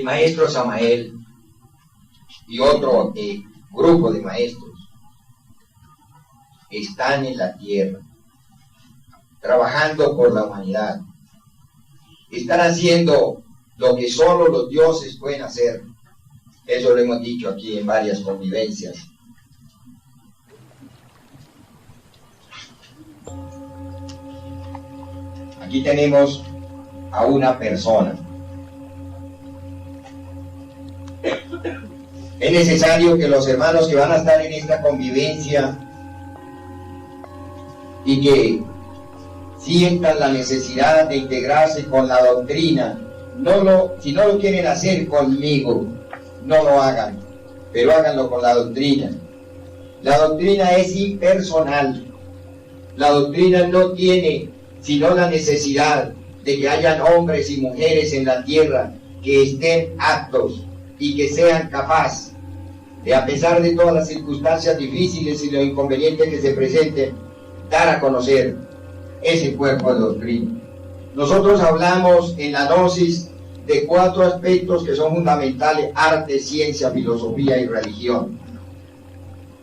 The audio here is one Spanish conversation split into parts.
maestro Samael y otro grupo de maestros están en la tierra, trabajando por la humanidad. Están haciendo lo que solo los dioses pueden hacer. Eso lo hemos dicho aquí en varias convivencias. Aquí tenemos a una persona. Es necesario que los hermanos que van a estar en esta convivencia y que sientan la necesidad de integrarse con la doctrina, si no lo quieren hacer conmigo, no lo hagan, pero háganlo con la doctrina. La doctrina es impersonal. La doctrina no tiene sino la necesidad de que hayan hombres y mujeres en la tierra que estén aptos y que sean capaces de, a pesar de todas las circunstancias difíciles y los inconvenientes que se presenten, dar a conocer ese cuerpo de doctrina. Nosotros hablamos en la gnosis de 4 aspectos que son fundamentales: arte, ciencia, filosofía y religión.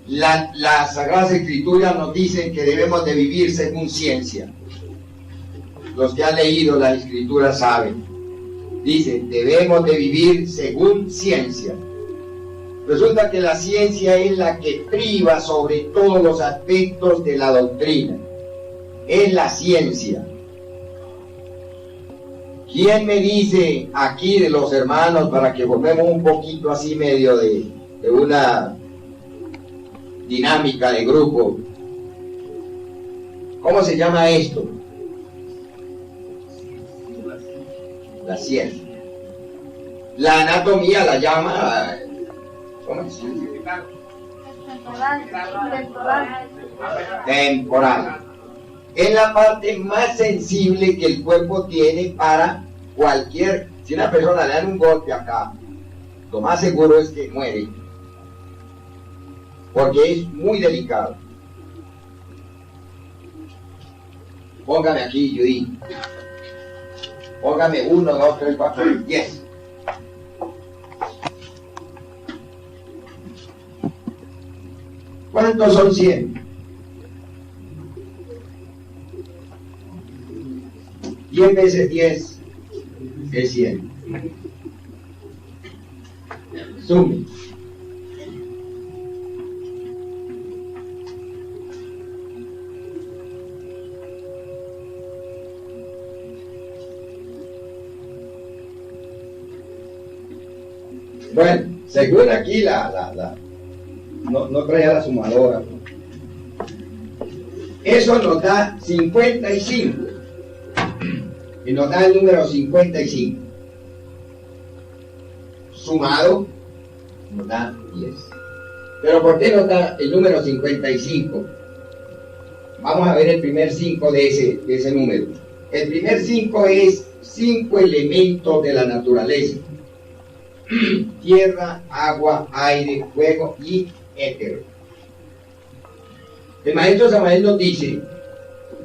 Las Sagradas Escrituras nos dicen que debemos de vivir según ciencia. Los que han leído las Escrituras saben. Dicen, debemos de vivir según ciencia. Resulta que la ciencia es la que priva sobre todos los aspectos de la doctrina. Es la ciencia. ¿Quién me dice aquí de los hermanos, para que volvemos un poquito así medio de una dinámica de grupo? ¿Cómo se llama esto? La ciencia. La anatomía la llama, ¿cómo es? Temporal. Es la parte más sensible que el cuerpo tiene para cualquier... Si una persona le da un golpe acá, lo más seguro es que muere, porque es muy delicado. Póngame aquí, Judith. Póngame 1, 2, 3, 4, 10. ¿Cuántos son 100? 10 veces 10 es 100. Sume. Bueno, según aquí no traía la sumadora. Eso nos da 55. Y nos da el número 55. Sumado, nos da 10. Pero ¿por qué nos da el número 55? Vamos a ver el primer 5 de ese número. El primer 5 es 5 elementos de la naturaleza: tierra, agua, aire, fuego y éter. El maestro Samael nos dice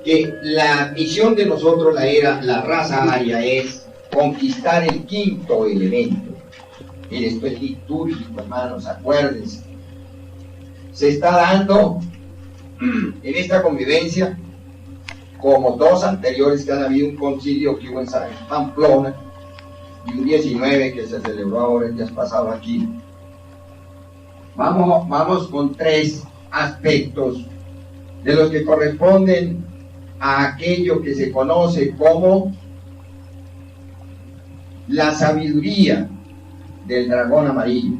que la misión de nosotros, la raza aria, es conquistar el 5º elemento. Mire, esto es litúrgico, hermanos, acuérdense. Se está dando en esta convivencia, como 2 anteriores que han habido, un concilio que hubo en Pamplona y un 19 que se celebró ahora el día pasado aquí. Vamos con 3 aspectos de los que corresponden a aquello que se conoce como la sabiduría del dragón amarillo.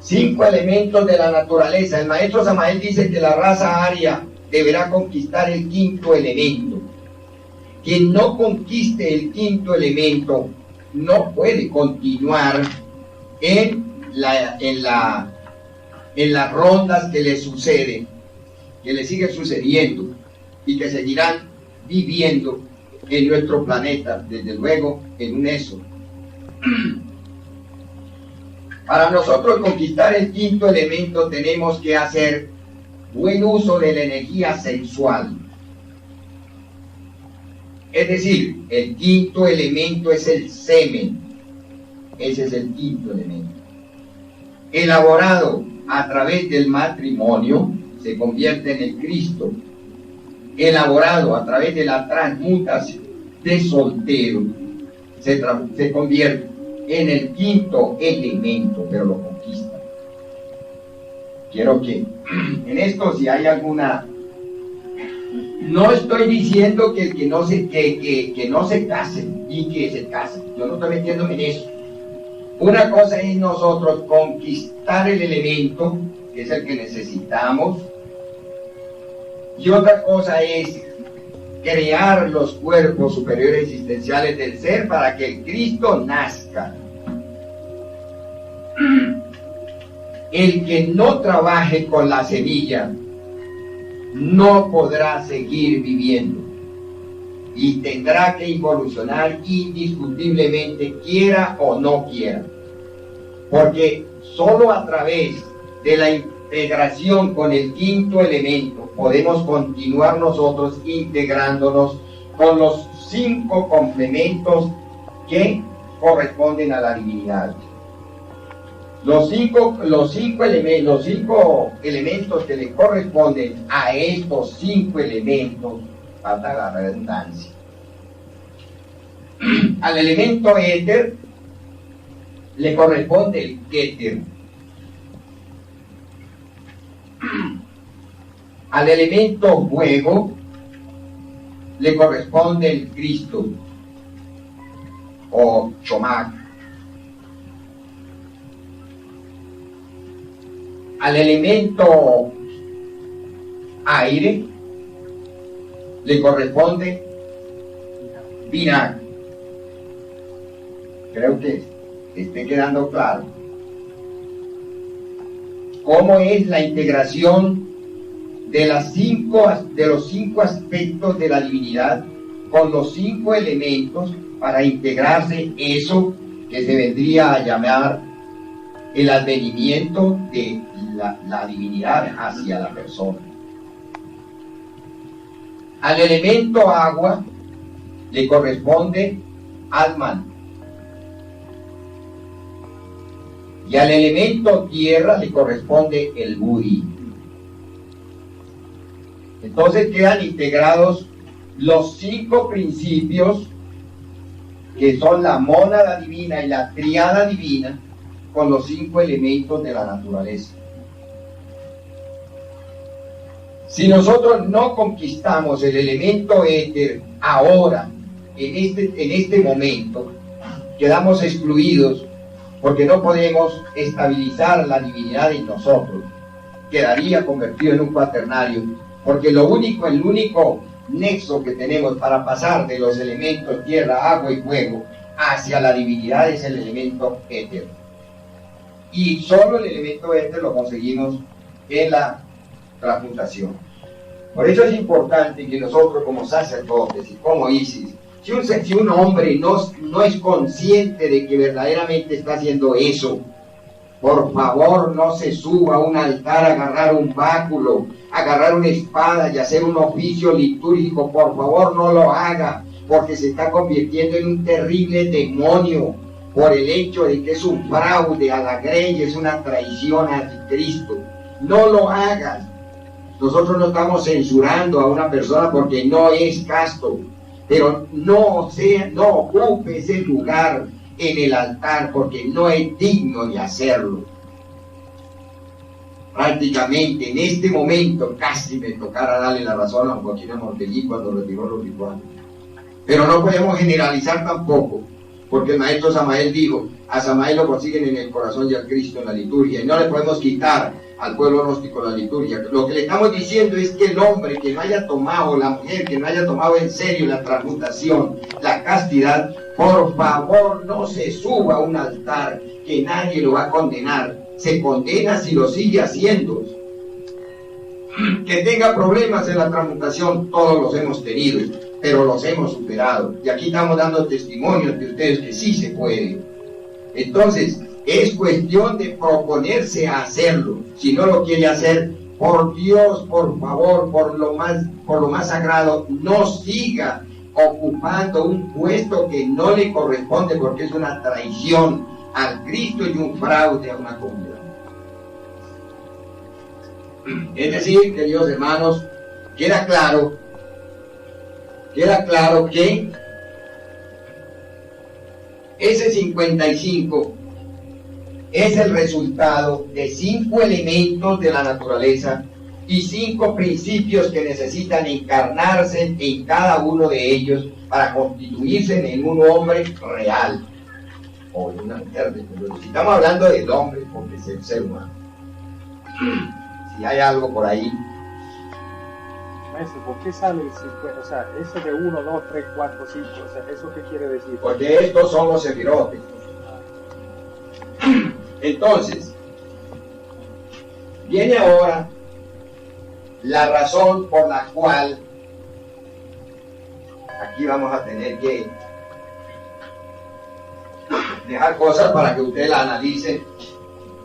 5 elementos de la naturaleza. El maestro Samael dice que la raza aria deberá conquistar el 5º elemento. Quien no conquiste el 5º elemento no puede continuar en las rondas que le suceden, que le siguen sucediendo y que seguirán viviendo en nuestro planeta, desde luego en un eso. Para nosotros conquistar el 5º elemento tenemos que hacer buen uso de la energía sensual. Es decir, el quinto elemento es el semen. Ese es el quinto elemento. Elaborado a través del matrimonio, se convierte en el Cristo. Elaborado a través de la transmutación de soltero, se convierte en el quinto elemento, pero lo conquista. Quiero que en esto, si hay alguna... No estoy diciendo que no se casen y que se casen. Yo no estoy metiéndome en eso. Una cosa es nosotros conquistar el elemento, que es el que necesitamos, y otra cosa es crear los cuerpos superiores existenciales del ser para que el Cristo nazca. El que no trabaje con la semilla no podrá seguir viviendo y tendrá que evolucionar indiscutiblemente, quiera o no quiera, porque solo a través de la integración con el quinto elemento podemos continuar nosotros integrándonos con los 5 complementos que corresponden a la divinidad. Los cinco elementos que le corresponden a estos 5 elementos, falta la redundancia. Al elemento éter le corresponde el Keter. Al elemento fuego le corresponde el Cristo o Chomac. Al elemento aire le corresponde Vinac. Creo que esté quedando claro cómo es la integración de los 5 aspectos de la divinidad con los 5 elementos para integrarse eso que se vendría a llamar el advenimiento de la divinidad hacia la persona. Al elemento agua le corresponde Atman, y al elemento tierra le corresponde el Buddhi. Entonces quedan integrados los 5 principios que son la mónada divina y la tríada divina con los 5 elementos de la naturaleza. Si nosotros no conquistamos el elemento éter ahora, en este momento, quedamos excluidos porque no podemos estabilizar la divinidad en nosotros. Quedaría convertido en un cuaternario, porque el único nexo que tenemos para pasar de los elementos tierra, agua y fuego hacia la divinidad es el elemento éter. Y solo el elemento éter lo conseguimos en la transmutación. Por eso es importante que nosotros como sacerdotes y como Isis, si un hombre no es consciente de que verdaderamente está haciendo eso, por favor no se suba a un altar a agarrar un báculo, agarrar una espada y hacer un oficio litúrgico. Por favor no lo haga, porque se está convirtiendo en un terrible demonio por el hecho de que es un fraude a la grey, es una traición a Cristo. No lo hagas. Nosotros no estamos censurando a una persona porque no es casto, pero no ocupe ese lugar en el altar porque no es digno de hacerlo. Prácticamente en este momento casi me tocara darle la razón a Joaquín Mortellí cuando retiró los rituales. Pero no podemos generalizar tampoco, porque el maestro Samael dijo, a Samael lo consiguen en el corazón y al Cristo en la liturgia, y no le podemos quitar al pueblo gnóstico la liturgia. Lo que le estamos diciendo es que el hombre que no haya tomado, la mujer que no haya tomado en serio la transmutación, la castidad, por favor no se suba a un altar, que nadie lo va a condenar. Se condena si lo sigue haciendo. Que tenga problemas en la transmutación, todos los hemos tenido, pero los hemos superado. Y aquí estamos dando testimonios de ustedes que sí se puede. Entonces, es cuestión de proponerse a hacerlo. Si no lo quiere hacer, por Dios, por favor, por lo más sagrado, no siga ocupando un puesto que no le corresponde porque es una traición al Cristo y un fraude a una comunidad. Es decir, queridos hermanos, queda claro que ese 55 es el resultado de 5 elementos de la naturaleza y 5 principios que necesitan encarnarse en cada uno de ellos para constituirse en un hombre real o en una mujer. Si estamos hablando del hombre, porque es el ser humano. Si hay algo por ahí. Maestro, ¿por qué sale el 50? O sea, eso de 1, 2, 3, 4, 5, o sea, ¿eso qué quiere decir? Porque estos son los sefirotes. Entonces, viene ahora la razón por la cual aquí vamos a tener que dejar cosas para que ustedes la analicen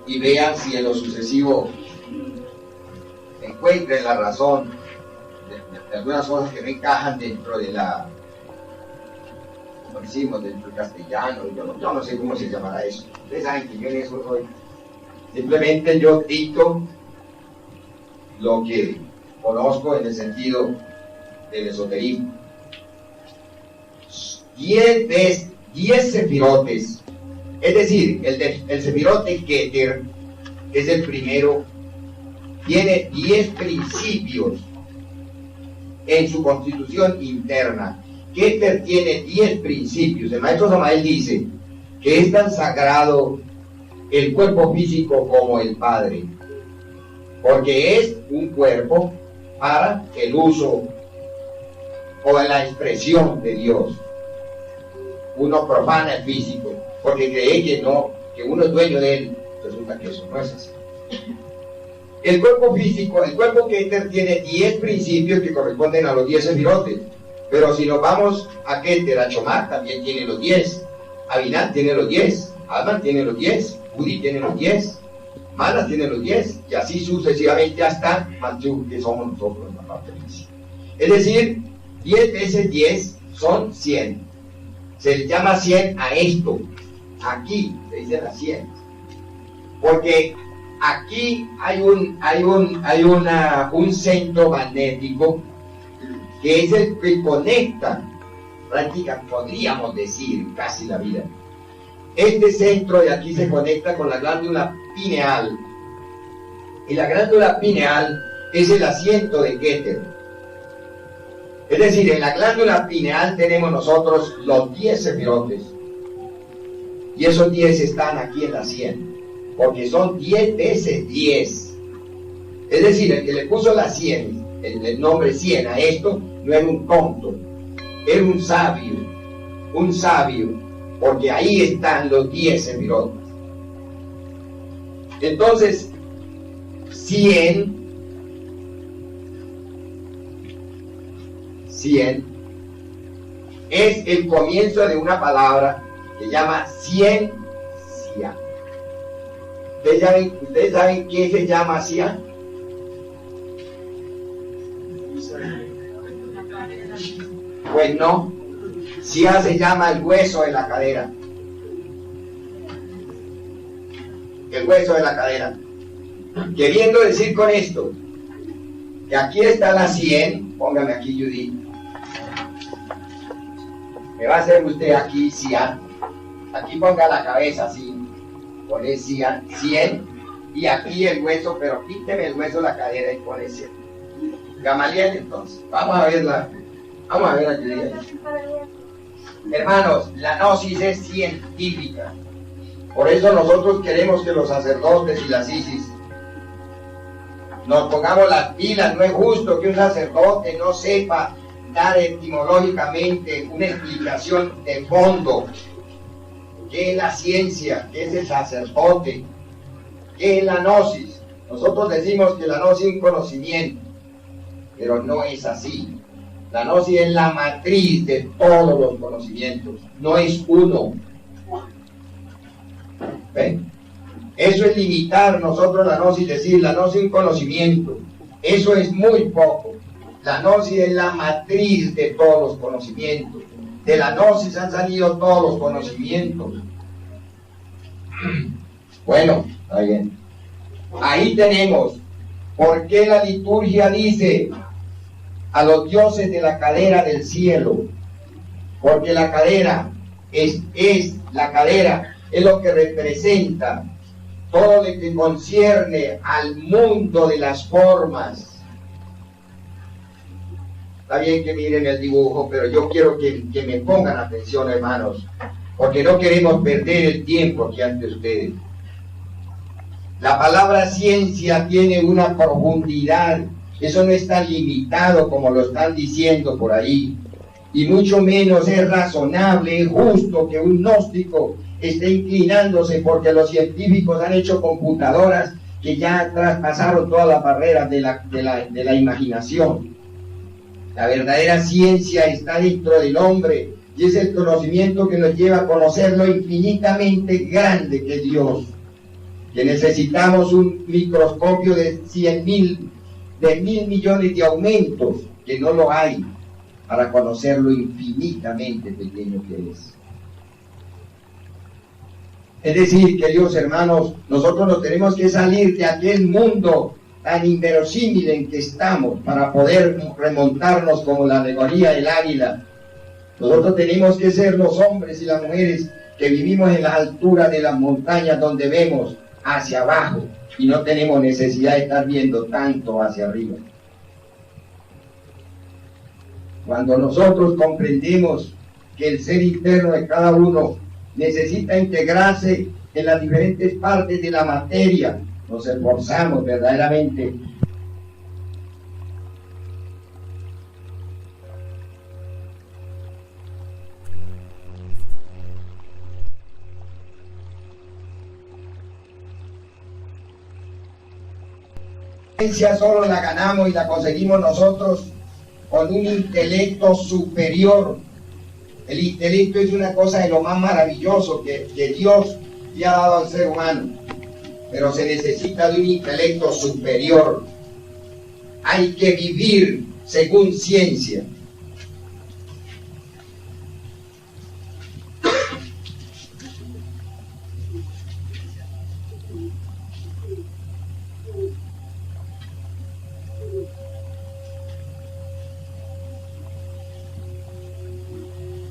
y vean si en lo sucesivo encuentren la razón de algunas cosas que no encajan dentro de la, como decimos, dentro del castellano. Yo no sé cómo se llamará eso. Ustedes saben que yo en eso soy. Simplemente yo dicto lo que conozco en el sentido del esoterismo. 10 sefirotes, es decir, el sefirote Keter, que es el primero, tiene 10 principios en su constitución interna. Keter tiene 10 principios. El maestro Samael dice que es tan sagrado el cuerpo físico como el Padre, porque es un cuerpo para el uso o la expresión de Dios. Uno profana el físico porque cree que uno es dueño de él. Resulta que eso no es así. El cuerpo físico, el cuerpo Keter tiene 10 principios que corresponden a los 10 sefirotes. Pero si nos vamos a Keter, a Chomar también tiene los 10. Abinat tiene los 10. Adman tiene los 10. Udi tiene los 10. Manas tiene los 10. Y así sucesivamente hasta Manchú, que somos nosotros en la parte física. Es decir, 10 veces 10 son 100. Se le llama 100 a esto. Aquí se dice la 100. Porque aquí hay un centro magnético que es el que conecta, prácticamente podríamos decir, casi la vida. Este centro de aquí se conecta con la glándula pineal. Y la glándula pineal es el asiento de Keter. Es decir, en la glándula pineal tenemos nosotros los 10 sefirotes. Y esos 10 están aquí en la 100. Porque son 10 veces 10. Es decir, el que le puso la 100, el nombre 100 a esto, no era un tonto, era un sabio, porque ahí están los 10 sefirotes. Entonces, 100 es el comienzo de una palabra que se llama ciencia. ¿Ustedes saben qué se llama Sia? Pues no. Sia se llama el hueso de la cadera. El hueso de la cadera. Queriendo decir con esto, que aquí está la 100, póngame aquí Judith. Me va a hacer usted aquí Sia. Aquí ponga la cabeza así. Pone 100 y aquí el hueso, pero quíteme el hueso de la cadera y pone 100. Gamaliel, entonces, vamos a ver aquí. Hermanos, la gnosis es científica. Por eso nosotros queremos que los sacerdotes y las Isis nos pongamos las pilas. No es justo que un sacerdote no sepa dar etimológicamente una explicación de fondo. ¿Qué es la ciencia? ¿Qué es el sacerdote? ¿Qué es la gnosis? Nosotros decimos que la gnosis es un conocimiento, pero no es así. La gnosis es la matriz de todos los conocimientos, no es uno. ¿Ven? Eso es limitar nosotros la gnosis, decir la gnosis es un conocimiento. Eso es muy poco. La gnosis es la matriz de todos los conocimientos. De la gnosis han salido todos los conocimientos. Bueno, está bien. Ahí tenemos por qué la liturgia dice a los dioses de la cadera del cielo. Porque la cadera es lo que representa todo lo que concierne al mundo de las formas. Está bien que miren el dibujo, pero yo quiero que me pongan atención, hermanos, porque no queremos perder el tiempo aquí ante ustedes. La palabra ciencia tiene una profundidad, eso no está limitado como lo están diciendo por ahí, y mucho menos es razonable, es justo que un gnóstico esté inclinándose porque los científicos han hecho computadoras que ya traspasaron todas las barreras de la imaginación. La verdadera ciencia está dentro del hombre y es el conocimiento que nos lleva a conocer lo infinitamente grande que es Dios. Que necesitamos un microscopio de 1.000 millones de aumentos, que no lo hay, para conocer lo infinitamente pequeño que es. Es decir, queridos hermanos, nosotros nos tenemos que salir de aquel mundo tan inverosímil en que estamos para poder remontarnos como la alegoría del águila. Nosotros tenemos que ser los hombres y las mujeres que vivimos en la altura de las montañas donde vemos hacia abajo y no tenemos necesidad de estar viendo tanto hacia arriba. Cuando nosotros comprendemos que el ser interno de cada uno necesita integrarse en las diferentes partes de la materia, nos esforzamos verdaderamente solo la ganamos y la conseguimos nosotros con un intelecto superior. El intelecto es una cosa de lo más maravilloso que Dios le ha dado al ser humano, pero se necesita de un intelecto superior. Hay que vivir según ciencia.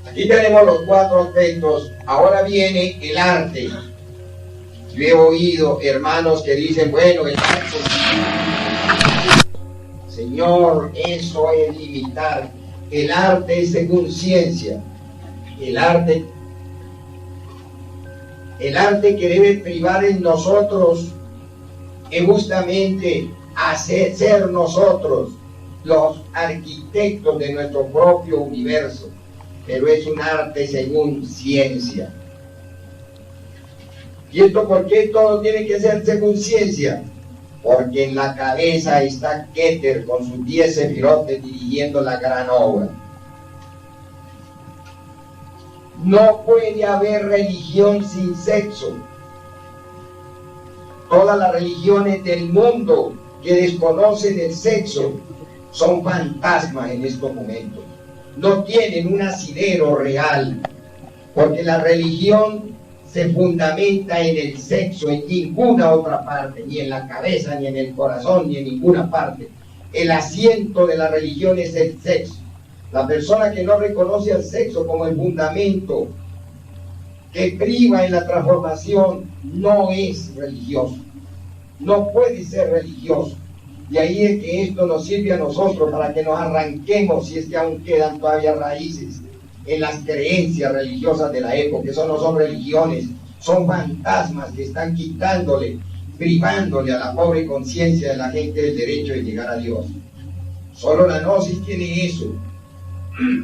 Aquí tenemos los 4 aspectos. Ahora viene el arte. Yo he oído hermanos que dicen, bueno, el arte, Señor, eso es limitar. El arte es según ciencia. El arte que debe privar en nosotros es justamente ser nosotros los arquitectos de nuestro propio universo. Pero es un arte según ciencia. ¿Y esto por qué todo tiene que ser según ciencia? Porque en la cabeza está Keter con sus 10 sefirotes dirigiendo la gran obra. No puede haber religión sin sexo. Todas las religiones del mundo que desconocen el sexo son fantasmas en estos momentos. No tienen un asidero real, porque la religión se fundamenta en el sexo, en ninguna otra parte, ni en la cabeza, ni en el corazón, ni en ninguna parte. El asiento de la religión es el sexo. La persona que no reconoce al sexo como el fundamento que priva en la transformación no es religioso, no puede ser religioso. Y ahí es que esto nos sirve a nosotros para que nos arranquemos, si es que aún quedan todavía raíces en las creencias religiosas de la época. Eso no son religiones, son fantasmas que están privándole a la pobre conciencia de la gente del derecho de llegar a Dios. Solo la gnosis tiene eso,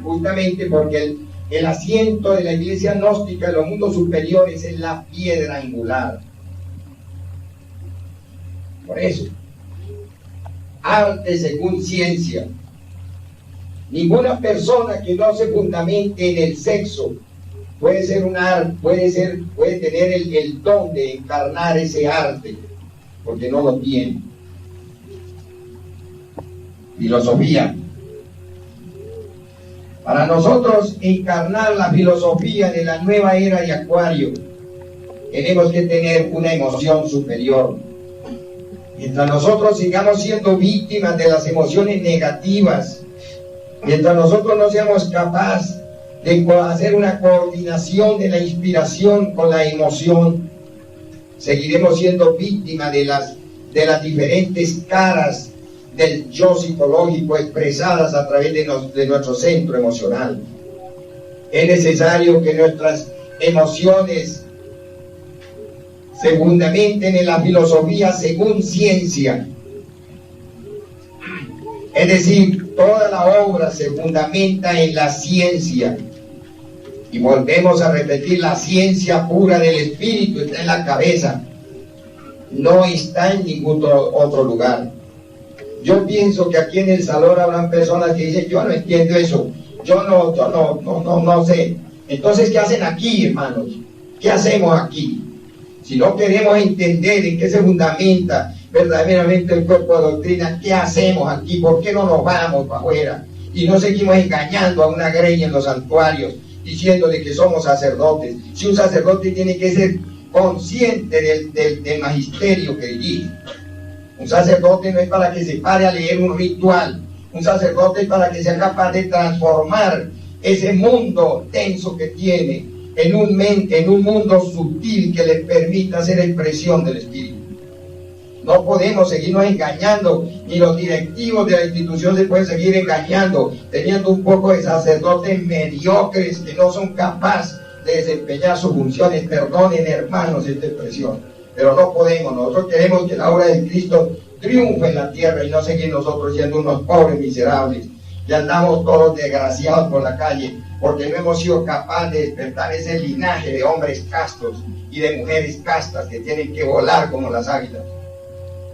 justamente porque el asiento de la iglesia gnóstica en los mundos superiores es la piedra angular. Por eso, arte según ciencia. Ninguna persona que no se fundamente en el sexo puede ser un arte, puede tener el don de encarnar ese arte, porque no lo tiene. Filosofía. Para nosotros encarnar la filosofía de la nueva era de Acuario, tenemos que tener una emoción superior. Mientras nosotros sigamos siendo víctimas de las emociones negativas, mientras nosotros no seamos capaces de hacer una coordinación de la inspiración con la emoción, seguiremos siendo víctimas de las diferentes caras del yo psicológico expresadas a través de nuestro centro emocional. Es necesario que nuestras emociones se fundamenten en la filosofía según ciencia. Es decir, toda la obra se fundamenta en la ciencia. Y volvemos a repetir, la ciencia pura del espíritu está en la cabeza, no está en ningún otro lugar. Yo pienso que aquí en el salón habrán personas que dicen, yo no entiendo eso, yo no sé. Entonces, ¿qué hacen aquí, hermanos? ¿Qué hacemos aquí? Si no queremos entender en qué se fundamenta verdaderamente el cuerpo de doctrina, ¿qué hacemos aquí? ¿Por qué no nos vamos para afuera? Y no seguimos engañando a una greña en los santuarios, diciéndole que somos sacerdotes. Si un sacerdote tiene que ser consciente del magisterio que dirige. Un sacerdote no es para que se pare a leer un ritual. Un sacerdote es para que sea capaz de transformar ese mundo denso que tiene en un mundo sutil que le permita hacer expresión del espíritu. No podemos seguirnos engañando, ni los directivos de la institución se pueden seguir engañando, teniendo un poco de sacerdotes mediocres que no son capaces de desempeñar sus funciones. Perdonen, hermanos, esta expresión, pero no podemos. Nosotros queremos que la obra de Cristo triunfe en la tierra y no seguir nosotros siendo unos pobres miserables que andamos todos desgraciados por la calle porque no hemos sido capaces de despertar ese linaje de hombres castos y de mujeres castas que tienen que volar como las águilas.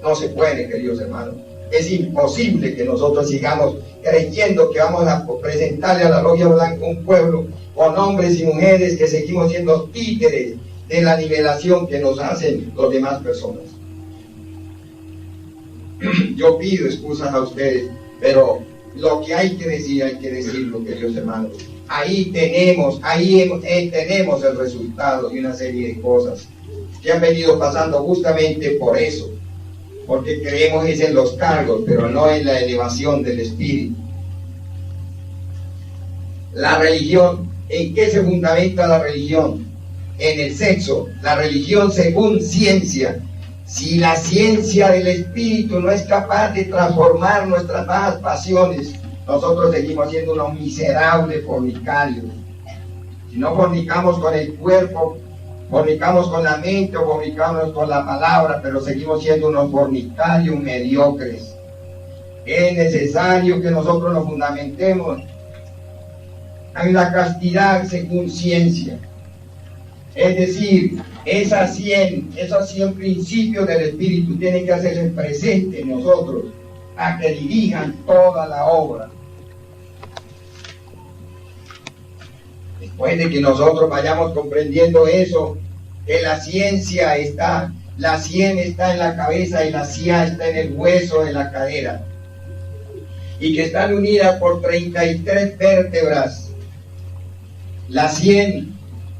No se puede, queridos hermanos. Es imposible que nosotros sigamos creyendo que vamos a presentarle a la Logia Blanca un pueblo con hombres y mujeres que seguimos siendo títeres de la nivelación que nos hacen los demás personas. Yo pido excusas a ustedes, pero lo que hay que decirlo, queridos hermanos. Ahí tenemos el resultado de una serie de cosas que han venido pasando justamente por eso, porque creemos es en los cargos, pero no en la elevación del espíritu. La religión, ¿en qué se fundamenta la religión? En el sexo. La religión según ciencia. Si la ciencia del espíritu no es capaz de transformar nuestras bajas pasiones, nosotros seguimos siendo unos miserables fornicarios. Si no fornicamos con el cuerpo, fornicamos con la mente o fornicamos con la palabra, pero seguimos siendo unos fornicarios mediocres. Es necesario que nosotros nos fundamentemos en la castidad según ciencia. Es decir, esos 100 principios del Espíritu tienen que hacerse presentes en nosotros a que dirijan toda la obra. Después de que nosotros vayamos comprendiendo eso, que la ciencia está, la sien está en la cabeza y la cia está en el hueso de la cadera, y que están unidas por 33 vértebras. La sien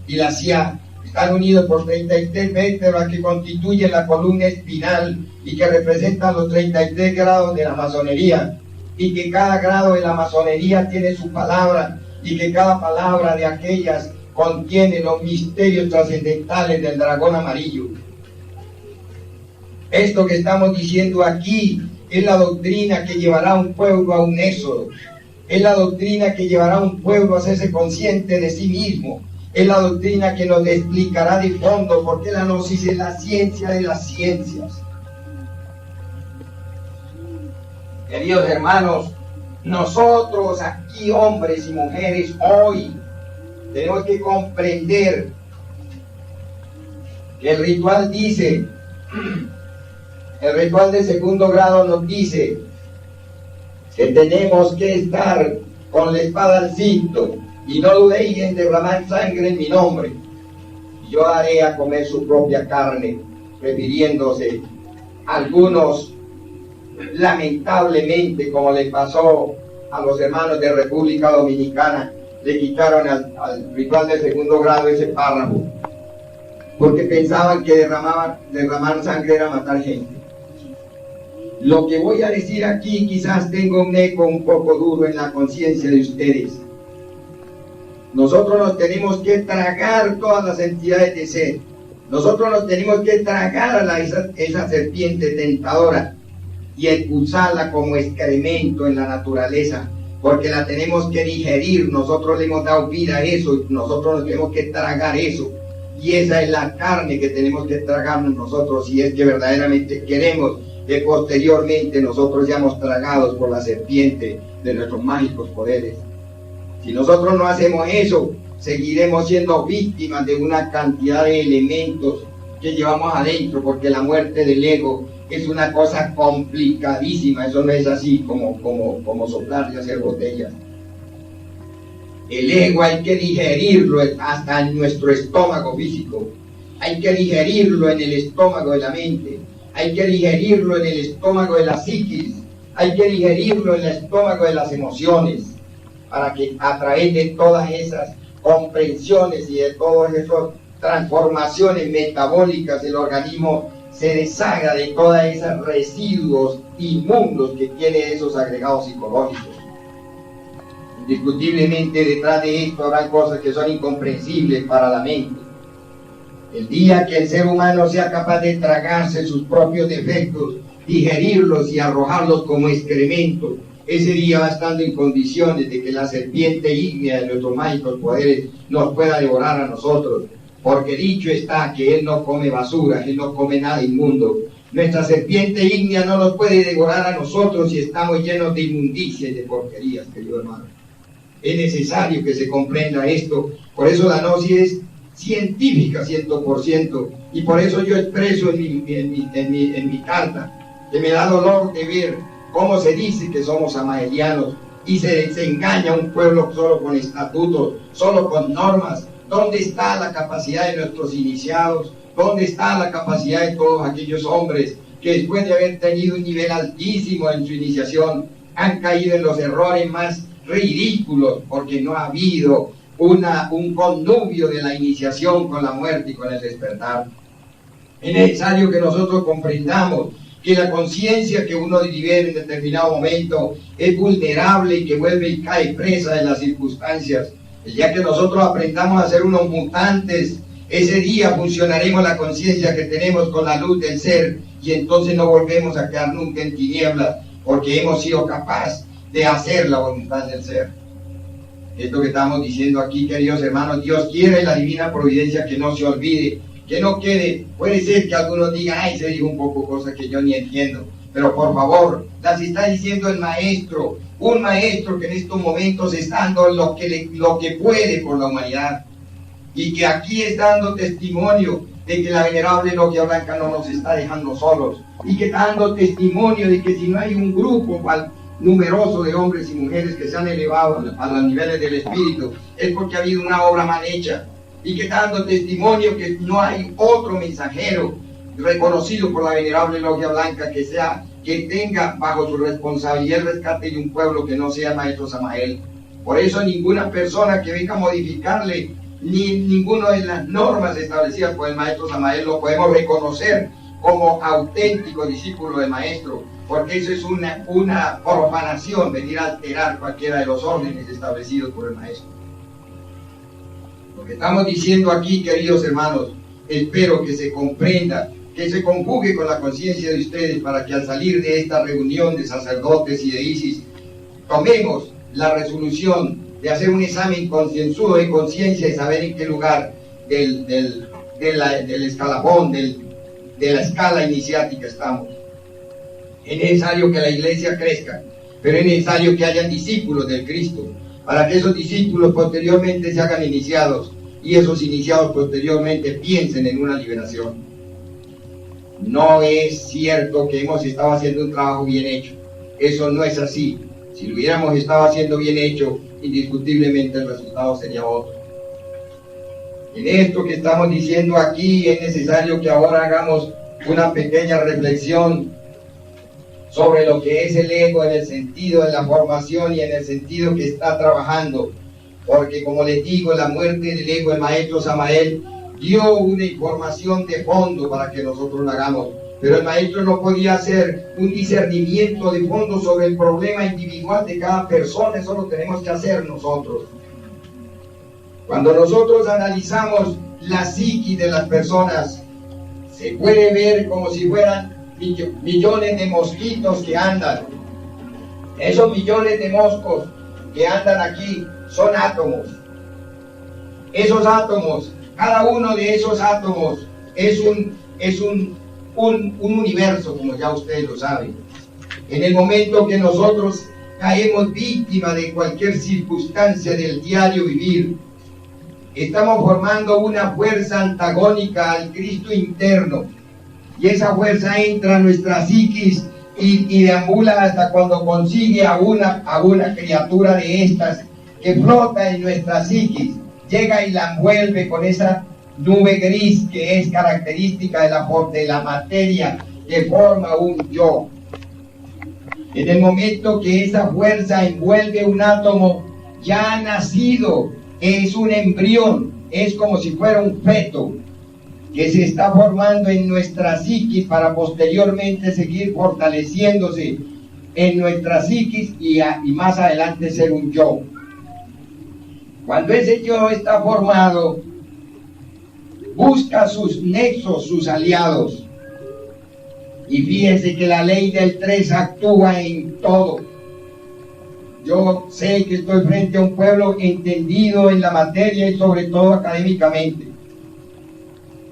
y la cia están unidos por 33 vértebras que constituyen la columna espinal y que representan los 33 grados de la masonería, y que cada grado de la masonería tiene su palabra, y que cada palabra de aquellas contiene los misterios trascendentales del dragón amarillo. Esto que estamos diciendo aquí es la doctrina que llevará a un pueblo a un éxodo, es la doctrina que llevará a un pueblo a hacerse consciente de sí mismo, es la doctrina que nos explicará de fondo por qué la gnosis es la ciencia de las ciencias. Queridos hermanos, nosotros aquí, hombres y mujeres, hoy tenemos que comprender que el ritual dice, el ritual de segundo grado nos dice que tenemos que estar con la espada al cinto, y no dudéis en derramar sangre en mi nombre. Yo haré a comer su propia carne, refiriéndose a algunos, lamentablemente, como le pasó a los hermanos de República Dominicana le quitaron al ritual de segundo grado ese párrafo, porque pensaban que derramar sangre era matar gente. Lo que voy a decir aquí quizás tenga un eco un poco duro en la conciencia de ustedes. Nosotros nos tenemos que tragar todas las entidades de ser. Nosotros nos tenemos que tragar a esa serpiente tentadora y expulsarla como excremento en la naturaleza, porque la tenemos que digerir. Nosotros le hemos dado vida a eso, nosotros nos tenemos que tragar eso, y esa es la carne que tenemos que tragarnos nosotros, si es que verdaderamente queremos que posteriormente nosotros seamos tragados por la serpiente de nuestros mágicos poderes. Si nosotros no hacemos eso, seguiremos siendo víctimas de una cantidad de elementos que llevamos adentro, porque la muerte del ego es una cosa complicadísima. Eso no es así como soplar y hacer botellas. El ego hay que digerirlo hasta en nuestro estómago físico, hay que digerirlo en el estómago de la mente, hay que digerirlo en el estómago de la psiquis, hay que digerirlo en el estómago de las emociones, para que a través de todas esas comprensiones y de todas esas transformaciones metabólicas el organismo se deshaga de todos esos residuos inmundos que tiene esos agregados psicológicos. Indiscutiblemente detrás de esto habrá cosas que son incomprensibles para la mente. El día que el ser humano sea capaz de tragarse sus propios defectos, digerirlos y arrojarlos como excremento, ese día va estando en condiciones de que la serpiente ígnea de nuestros mágicos poderes nos pueda devorar a nosotros, porque dicho está que Él no come basura, Él no come nada inmundo. Nuestra serpiente ígnea no nos puede devorar a nosotros si estamos llenos de inmundicia y de porquerías, querido hermano. Es necesario que se comprenda esto, por eso la gnosis es científica 100%, y por eso yo expreso en mi carta que me da dolor de ver cómo se dice que somos samaelianos y se engaña a un pueblo solo con estatutos, solo con normas. ¿Dónde está la capacidad de nuestros iniciados? ¿Dónde está la capacidad de todos aquellos hombres que después de haber tenido un nivel altísimo en su iniciación han caído en los errores más ridículos, porque no ha habido un connubio de la iniciación con la muerte y con el despertar? Es necesario que nosotros comprendamos que la conciencia que uno vive en determinado momento es vulnerable y que vuelve y cae presa de las circunstancias. El día que nosotros aprendamos a ser unos mutantes, ese día funcionaremos la conciencia que tenemos con la luz del ser, y entonces no volvemos a quedar nunca en tinieblas, porque hemos sido capaces de hacer la voluntad del ser. Esto que estamos diciendo aquí, queridos hermanos, Dios quiere la divina providencia que no se olvide, que no quede. Puede ser que algunos digan, ay, se dijo un poco cosas que yo ni entiendo, pero por favor, las está diciendo el maestro, un maestro que en estos momentos está dando lo que puede por la humanidad, y que aquí está dando testimonio de que la venerable Logia Blanca no nos está dejando solos, y que está dando testimonio de que si no hay un grupo numeroso de hombres y mujeres que se han elevado a los niveles del espíritu, es porque ha habido una obra mal hecha, y que está dando testimonio que no hay otro mensajero reconocido por la venerable Logia Blanca que tenga bajo su responsabilidad el rescate de un pueblo que no sea el maestro Samael. Por eso ninguna persona que venga a modificarle ninguna de las normas establecidas por el maestro Samael lo podemos reconocer como auténtico discípulo del maestro, porque eso es una profanación, venir a alterar cualquiera de los órdenes establecidos por el maestro. Lo que estamos diciendo aquí, queridos hermanos, espero que se comprenda, que se conjugue con la conciencia de ustedes, para que al salir de esta reunión de sacerdotes y de ISIS, tomemos la resolución de hacer un examen concienzudo de conciencia y saber en qué lugar del escalafón, de la escala iniciática estamos. Es necesario que la iglesia crezca, pero es necesario que hayan discípulos del Cristo, para que esos discípulos posteriormente se hagan iniciados, y esos iniciados posteriormente piensen en una liberación. No es cierto que hemos estado haciendo un trabajo bien hecho. Eso no es así. Si lo hubiéramos estado haciendo bien hecho, indiscutiblemente el resultado sería otro. En esto que estamos diciendo aquí es necesario que ahora hagamos una pequeña reflexión sobre lo que es el ego en el sentido de la formación y en el sentido que está trabajando. Porque como les digo, la muerte del ego, el maestro Samael dio una información de fondo para que nosotros la hagamos. Pero el maestro no podía hacer un discernimiento de fondo sobre el problema individual de cada persona, eso lo tenemos que hacer nosotros. Cuando nosotros analizamos la psiquis de las personas, se puede ver como si fueran millones de mosquitos que andan. Esos millones de moscos que andan aquí son átomos. Esos átomos, cada uno de esos átomos es un universo, como ya ustedes lo saben. En el momento que nosotros caemos víctima de cualquier circunstancia del diario vivir, estamos formando una fuerza antagónica al Cristo interno, y esa fuerza entra a nuestra psiquis y deambula hasta cuando consigue a una criatura de estas que flota en nuestra psiquis, llega y la envuelve con esa nube gris que es característica de la materia que forma un yo. En el momento que esa fuerza envuelve un átomo ya nacido, es un embrión, es como si fuera un feto que se está formando en nuestra psiquis para posteriormente seguir fortaleciéndose en nuestra psiquis y más adelante ser un yo. Cuando ese yo está formado, busca sus nexos, sus aliados. Y fíjense que la ley del 3 actúa en todo. Yo sé que estoy frente a un pueblo entendido en la materia y sobre todo académicamente.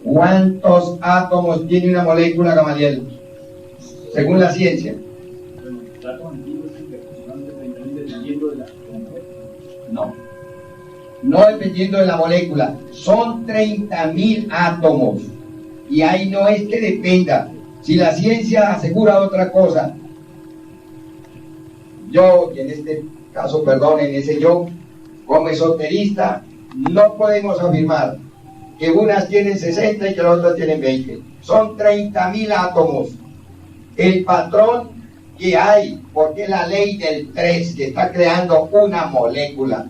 ¿Cuántos átomos tiene una molécula, Gamaliel? Según la ciencia. No dependiendo de la molécula, son 30.000 átomos, y ahí no es que dependa. Si la ciencia asegura otra cosa, yo, y en este caso, perdonen, ese yo, como esoterista, no podemos afirmar que unas tienen 60 y que las otras tienen 20. Son 30.000 átomos. El patrón que hay, porque la ley del 3 que está creando una molécula.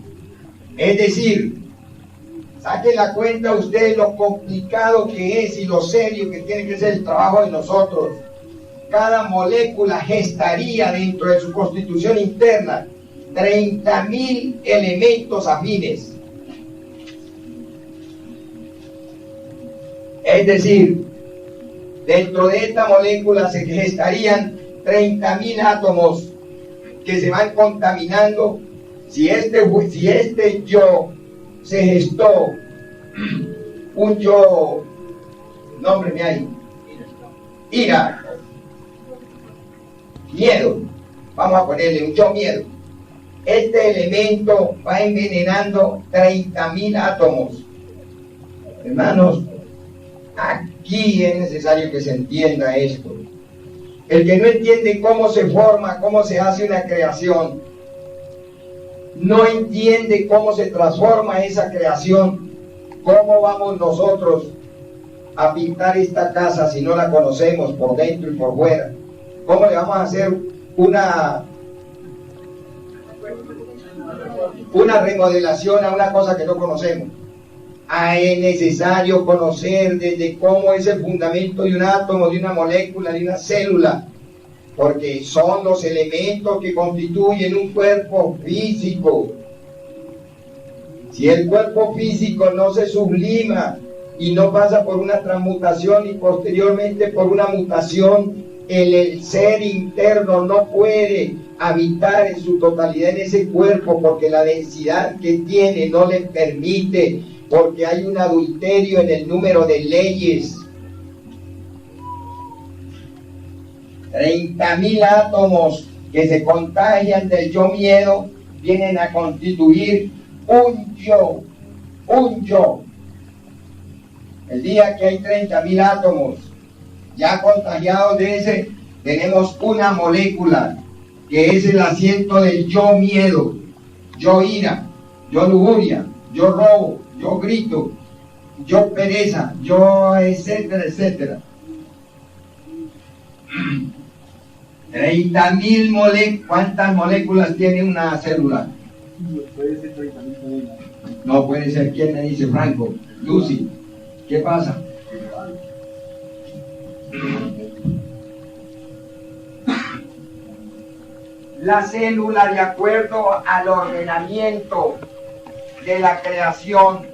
Es decir, saquen la cuenta ustedes lo complicado que es y lo serio que tiene que ser el trabajo de nosotros. Cada molécula gestaría dentro de su constitución interna 30.000 elementos afines. Es decir, dentro de esta molécula se gestarían 30.000 átomos que se van contaminando. Si este yo se gestó, un yo, nómbreme ahí, ira, miedo, vamos a ponerle un yo miedo. Este elemento va envenenando 30.000 átomos. Hermanos, aquí es necesario que se entienda esto. El que no entiende cómo se forma, cómo se hace una creación, no entiende cómo se transforma esa creación, cómo vamos nosotros a pintar esta casa si no la conocemos por dentro y por fuera. ¿Cómo le vamos a hacer una remodelación a una cosa que no conocemos? Es necesario conocer desde cómo es el fundamento de un átomo, de una molécula, de una célula, porque son los elementos que constituyen un cuerpo físico. Si el cuerpo físico no se sublima y no pasa por una transmutación y posteriormente por una mutación, el ser interno no puede habitar en su totalidad en ese cuerpo, porque la densidad que tiene no le permite, porque hay un adulterio en el número de leyes. 30.000 átomos que se contagian del yo miedo vienen a constituir un yo. El día que hay 30.000 átomos ya contagiados de ese, tenemos una molécula que es el asiento del yo miedo, yo ira, yo lujuria, yo robo, yo grito, yo pereza, yo etcétera, etcétera. 30.000 moléculas. ¿Cuántas moléculas tiene una célula? Puede ser 30.000. No puede ser. ¿Quién me dice, Franco? Lucy, ¿qué pasa? La célula, de acuerdo al ordenamiento de la creación,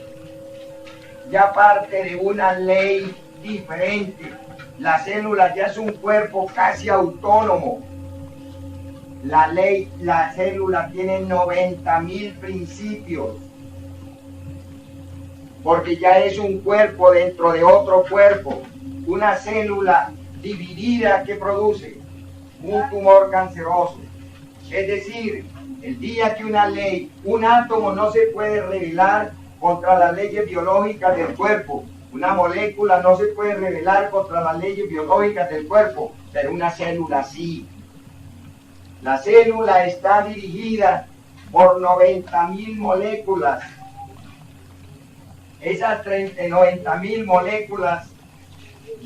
ya parte de una ley diferente. La célula ya es un cuerpo casi autónomo. La célula tiene 90.000 principios, porque ya es un cuerpo dentro de otro cuerpo. Una célula dividida que produce un tumor canceroso. Es decir, el día que un átomo no se puede rebelar contra las leyes biológicas del cuerpo, una molécula no se puede rebelar contra las leyes biológicas del cuerpo, pero una célula sí. La célula está dirigida por 90.000 moléculas. Esas 90.000 moléculas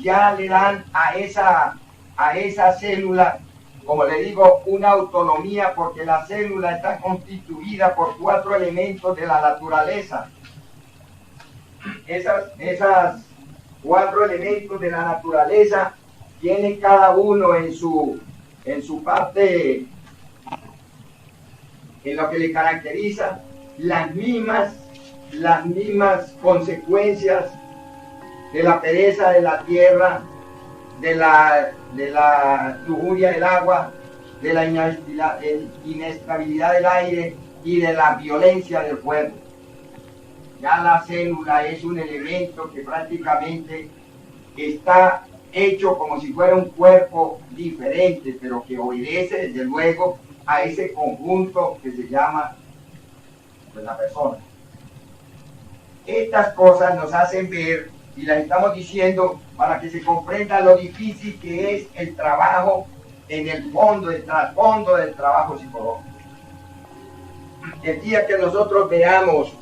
ya le dan a esa célula, como le digo, una autonomía, porque la célula está constituida por 4 elementos de la naturaleza. Esas 4 elementos de la naturaleza tienen cada uno en su parte, en lo que le caracteriza, las mismas consecuencias de la pereza de la tierra, de la lujuria del agua, de la inestabilidad del aire y de la violencia del fuego. Ya la célula es un elemento que prácticamente está hecho como si fuera un cuerpo diferente, pero que obedece desde luego a ese conjunto que se llama, pues, la persona. Estas cosas nos hacen ver, y las estamos diciendo para que se comprenda lo difícil que es el trabajo en el fondo, el trasfondo del trabajo psicológico. El día que nosotros veamos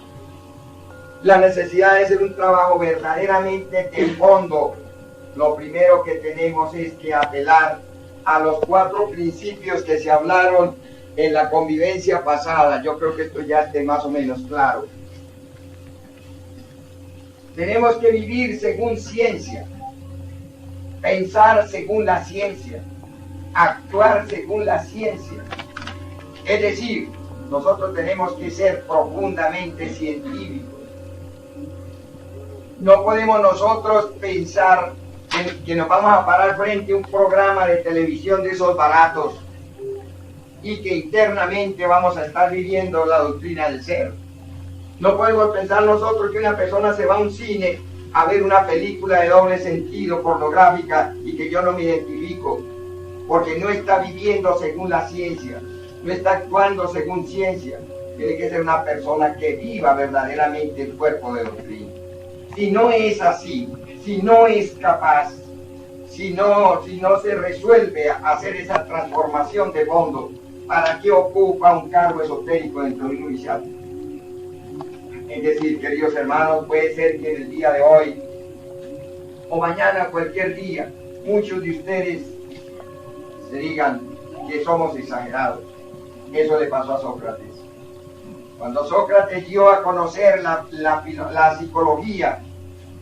la necesidad de hacer un trabajo verdaderamente de fondo, lo primero que tenemos es que apelar a los 4 principios que se hablaron en la convivencia pasada. Yo creo que esto ya esté más o menos claro. Tenemos que vivir según ciencia, pensar según la ciencia, actuar según la ciencia. Es decir, nosotros tenemos que ser profundamente científicos. No podemos nosotros pensar que nos vamos a parar frente a un programa de televisión de esos baratos y que internamente vamos a estar viviendo la doctrina del ser. No podemos pensar nosotros que una persona se va a un cine a ver una película de doble sentido, pornográfica, y que yo no me identifico, porque no está viviendo según la ciencia, no está actuando según ciencia. Tiene que ser una persona que viva verdaderamente el cuerpo de doctrina. Si no es así, si no es capaz, si no se resuelve a hacer esa transformación de fondo, ¿para qué ocupa un cargo esotérico dentro de un noviciado? Es decir, queridos hermanos, puede ser que en el día de hoy o mañana, cualquier día, muchos de ustedes se digan que somos exagerados. Eso le pasó a Sócrates. Cuando Sócrates dio a conocer la psicología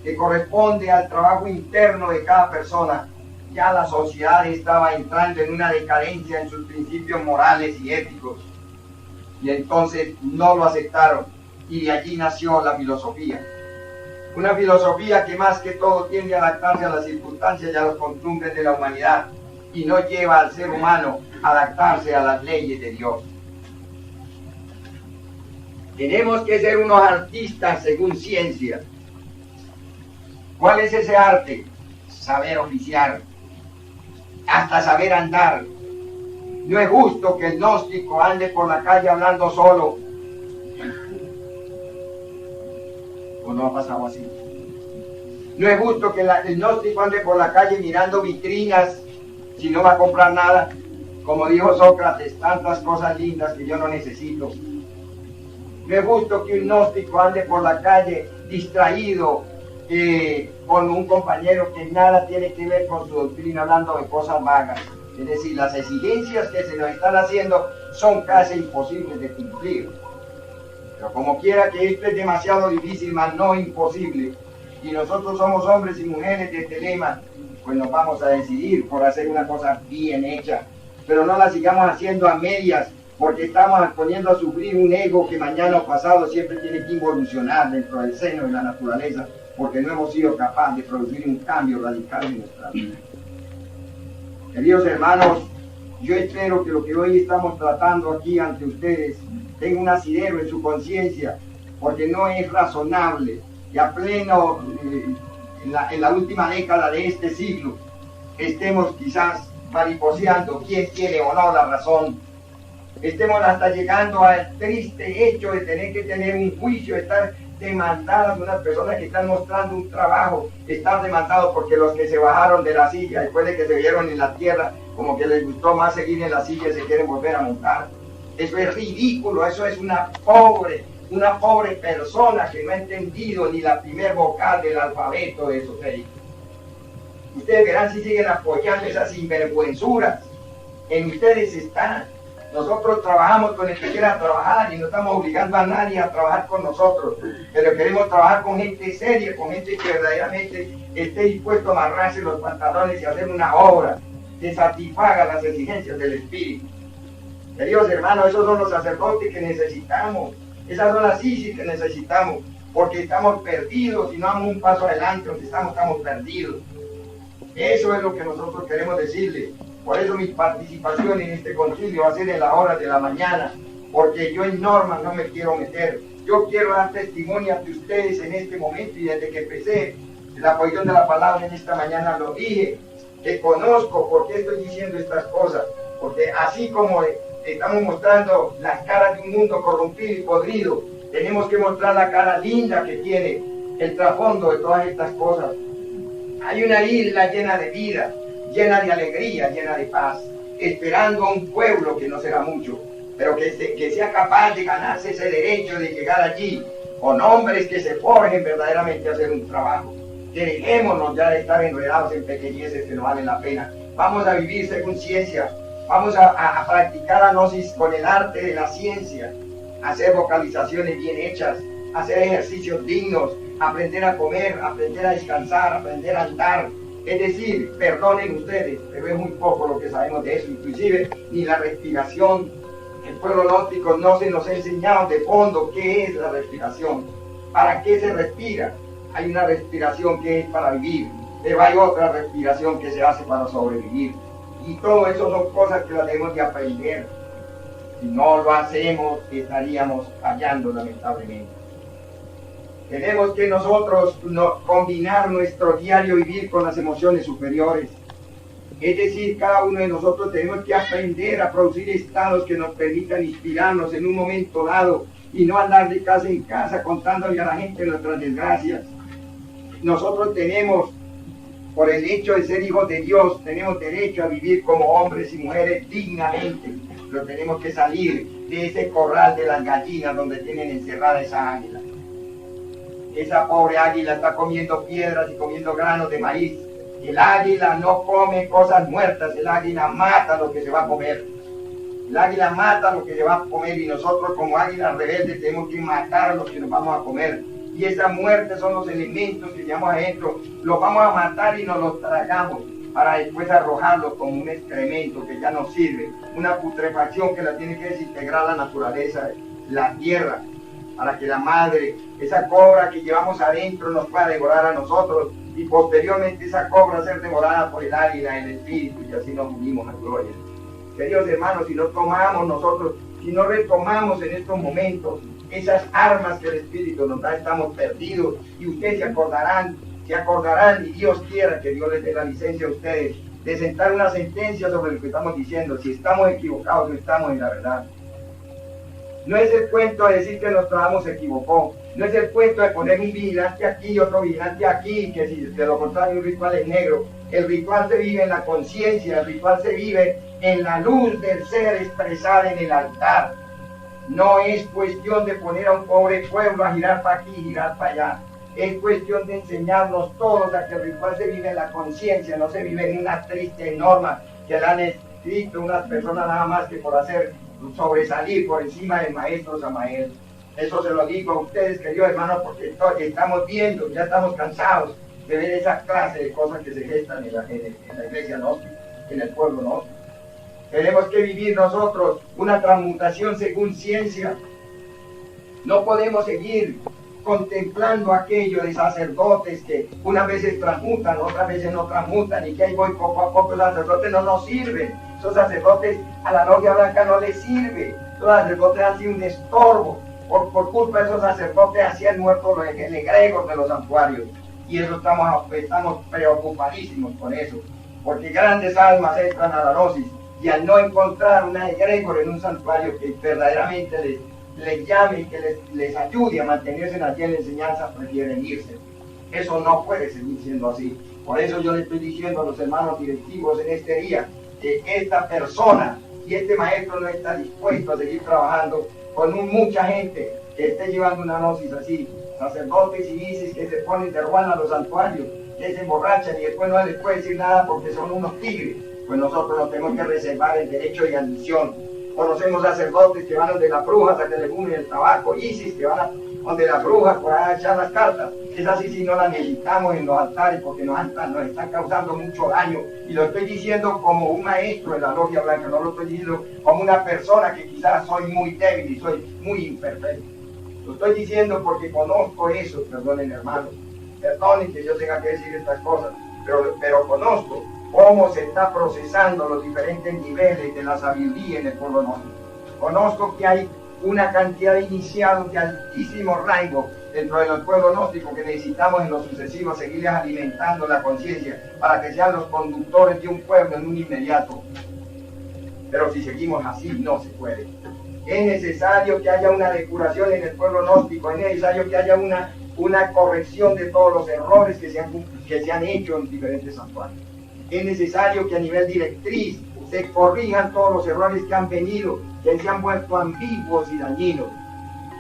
que corresponde al trabajo interno de cada persona, ya la sociedad estaba entrando en una decadencia en sus principios morales y éticos. Y entonces no lo aceptaron. Y de allí nació la filosofía. Una filosofía que más que todo tiende a adaptarse a las circunstancias y a los costumbres de la humanidad, y no lleva al ser humano a adaptarse a las leyes de Dios. Tenemos que ser unos artistas según ciencia. ¿Cuál es ese arte? Saber oficiar, hasta saber andar. No es justo que el gnóstico ande por la calle hablando solo. ¿O no ha pasado así? No es justo que el gnóstico ande por la calle mirando vitrinas si no va a comprar nada. Como dijo Sócrates, tantas cosas lindas que yo no necesito. No es justo que un gnóstico ande por la calle distraído con un compañero que nada tiene que ver con su doctrina, hablando de cosas vagas. Es decir, las exigencias que se nos están haciendo son casi imposibles de cumplir. Pero como quiera que esto es demasiado difícil, más no imposible, y nosotros somos hombres y mujeres de este lema, pues nos vamos a decidir por hacer una cosa bien hecha, pero no la sigamos haciendo a medias, porque estamos poniendo a sufrir un ego que mañana o pasado siempre tiene que involucionar dentro del seno de la naturaleza, porque no hemos sido capaces de producir un cambio radical en nuestra vida. Queridos hermanos, yo espero que lo que hoy estamos tratando aquí ante ustedes tenga un asidero en su conciencia, porque no es razonable que a pleno, en la última década de este siglo, estemos quizás mariposeando quién tiene o no la razón. Estemos hasta llegando al triste hecho de tener que tener un juicio, estar demandadas de unas personas que están mostrando un trabajo, están demandados porque los que se bajaron de la silla después de que se vieron en la tierra, como que les gustó más seguir en la silla y se quieren volver a montar. Eso es ridículo, eso es una pobre persona que no ha entendido ni la primer vocal del alfabeto esotérico. Ustedes verán si siguen apoyando esas sinvergüenzuras. En ustedes están. Nosotros trabajamos con el que quiera trabajar y no estamos obligando a nadie a trabajar con nosotros, pero queremos trabajar con gente seria, con gente que verdaderamente esté dispuesto a amarrarse los pantalones y hacer una obra que satisfaga las exigencias del espíritu. Queridos hermanos, esos son los sacerdotes que necesitamos, esas son las Isis que necesitamos, porque estamos perdidos y no damos un paso adelante, donde estamos perdidos. Eso es lo que nosotros queremos decirles. Por eso mi participación en este concilio va a ser en las horas de la mañana, porque yo en normas no me quiero meter. Yo quiero dar testimonio ante ustedes en este momento, y desde que empecé la posición de la palabra en esta mañana lo dije, que conozco por qué estoy diciendo estas cosas, porque así como estamos mostrando las caras de un mundo corrompido y podrido, tenemos que mostrar la cara linda que tiene el trasfondo de todas estas cosas. Hay una isla llena de vida, llena de alegría, llena de paz, esperando a un pueblo que no será mucho, pero que sea capaz de ganarse ese derecho de llegar allí, con hombres que se forjen verdaderamente a hacer un trabajo. Que dejémonos ya de estar enredados en pequeñeces que no valen la pena. Vamos a vivir según ciencia, vamos a practicar la gnosis con el arte de la ciencia, hacer vocalizaciones bien hechas, hacer ejercicios dignos, aprender a comer, aprender a descansar, aprender a andar. Es decir, perdonen ustedes, pero es muy poco lo que sabemos de eso, inclusive ni la respiración. El pueblo gnóstico no se nos ha enseñado de fondo qué es la respiración, para qué se respira. Hay una respiración que es para vivir, pero hay otra respiración que se hace para sobrevivir. Y todo eso son cosas que las debemos de aprender. Si no lo hacemos, estaríamos fallando lamentablemente. Tenemos que nosotros combinar nuestro diario vivir con las emociones superiores. Es decir, cada uno de nosotros tenemos que aprender a producir estados que nos permitan inspirarnos en un momento dado y no andar de casa en casa contándole a la gente nuestras desgracias. Nosotros tenemos, por el hecho de ser hijos de Dios, tenemos derecho a vivir como hombres y mujeres dignamente, pero tenemos que salir de ese corral de las gallinas donde tienen encerrada esa águila. Esa pobre águila está comiendo piedras y comiendo granos de maíz. El águila no come cosas muertas, el águila mata lo que se va a comer. El águila mata lo que se va a comer y nosotros como águilas rebeldes tenemos que matar lo que nos vamos a comer. Y esa muerte son los elementos que llevamos adentro. Los vamos a matar y nos los tragamos para después arrojarlos como un excremento que ya no sirve. Una putrefacción que la tiene que desintegrar la naturaleza, la tierra, para que la madre, esa cobra que llevamos adentro, nos pueda devorar a nosotros y posteriormente esa cobra ser devorada por el águila, el espíritu, y así nos unimos a gloria. Queridos hermanos, si no tomamos nosotros, si no retomamos en estos momentos esas armas que el espíritu nos da, estamos perdidos. Y ustedes se acordarán, y Dios quiera que Dios les dé la licencia a ustedes de sentar una sentencia sobre lo que estamos diciendo, si estamos equivocados o estamos en la verdad. No es el cuento de decir que Nostradamus se equivocó, no es el cuento de poner un vigilante aquí y otro vigilante aquí, que si de lo contrario un ritual es negro. El ritual se vive en la conciencia, el ritual se vive en la luz del ser expresada en el altar. No es cuestión de poner a un pobre pueblo a girar para aquí y girar para allá. Es cuestión de enseñarnos todos a que el ritual se vive en la conciencia, no se vive en una triste norma que le han inscrito unas personas nada más que por hacer sobresalir por encima del maestro Samael. Eso se lo digo a ustedes, queridos hermanos, porque estamos viendo, ya estamos cansados de ver esa clase de cosas que se gestan en la iglesia gnóstica, en el pueblo gnóstico. Tenemos que vivir nosotros una transmutación según ciencia. No podemos seguir contemplando aquello de sacerdotes que unas veces transmutan, otras veces no transmutan, y que ahí voy poco a poco. Los sacerdotes no nos sirven. Esos sacerdotes a la logia blanca no les sirve. Los sacerdotes han sido un estorbo. Por culpa de esos sacerdotes hacían muertos el egregor de los santuarios. Y eso estamos preocupadísimos con eso. Porque grandes almas entran a la gnosis y al no encontrar una egregor en un santuario que verdaderamente les llame y que les ayude a mantenerse allí en la enseñanza, prefieren irse. Eso no puede seguir siendo así. Por eso yo le estoy diciendo a los hermanos directivos en este día que esta persona y este maestro no está dispuesto a seguir trabajando con mucha gente que esté llevando una gnosis así, sacerdotes y vicis que se ponen de ruana a los santuarios, que se emborrachan y después no les puede decir nada porque son unos tigres. Pues nosotros nos tenemos que reservar el derecho de admisión. Conocemos sacerdotes que van donde las brujas a que le fumen el tabaco, ISIS que van donde las brujas para echar las cartas. Esas sí no las necesitamos en los altares porque nos están causando mucho daño. Y lo estoy diciendo como un maestro en la logia blanca, no lo estoy diciendo como una persona que quizás soy muy débil y soy muy imperfecto. Lo estoy diciendo porque conozco eso, perdonen hermanos, perdonen que yo tenga que decir estas cosas, pero conozco cómo se está procesando los diferentes niveles de la sabiduría en el pueblo gnóstico. Conozco que hay una cantidad de iniciados de altísimo rango dentro del pueblo gnóstico que necesitamos en lo sucesivo seguirles alimentando la conciencia para que sean los conductores de un pueblo en un inmediato. Pero si seguimos así, no se puede. Es necesario que haya una depuración en el pueblo gnóstico, es necesario que haya una corrección de todos los errores que se han hecho en diferentes santuarios. Es necesario que a nivel directriz se corrijan todos los errores que han venido, que se han vuelto ambiguos y dañinos.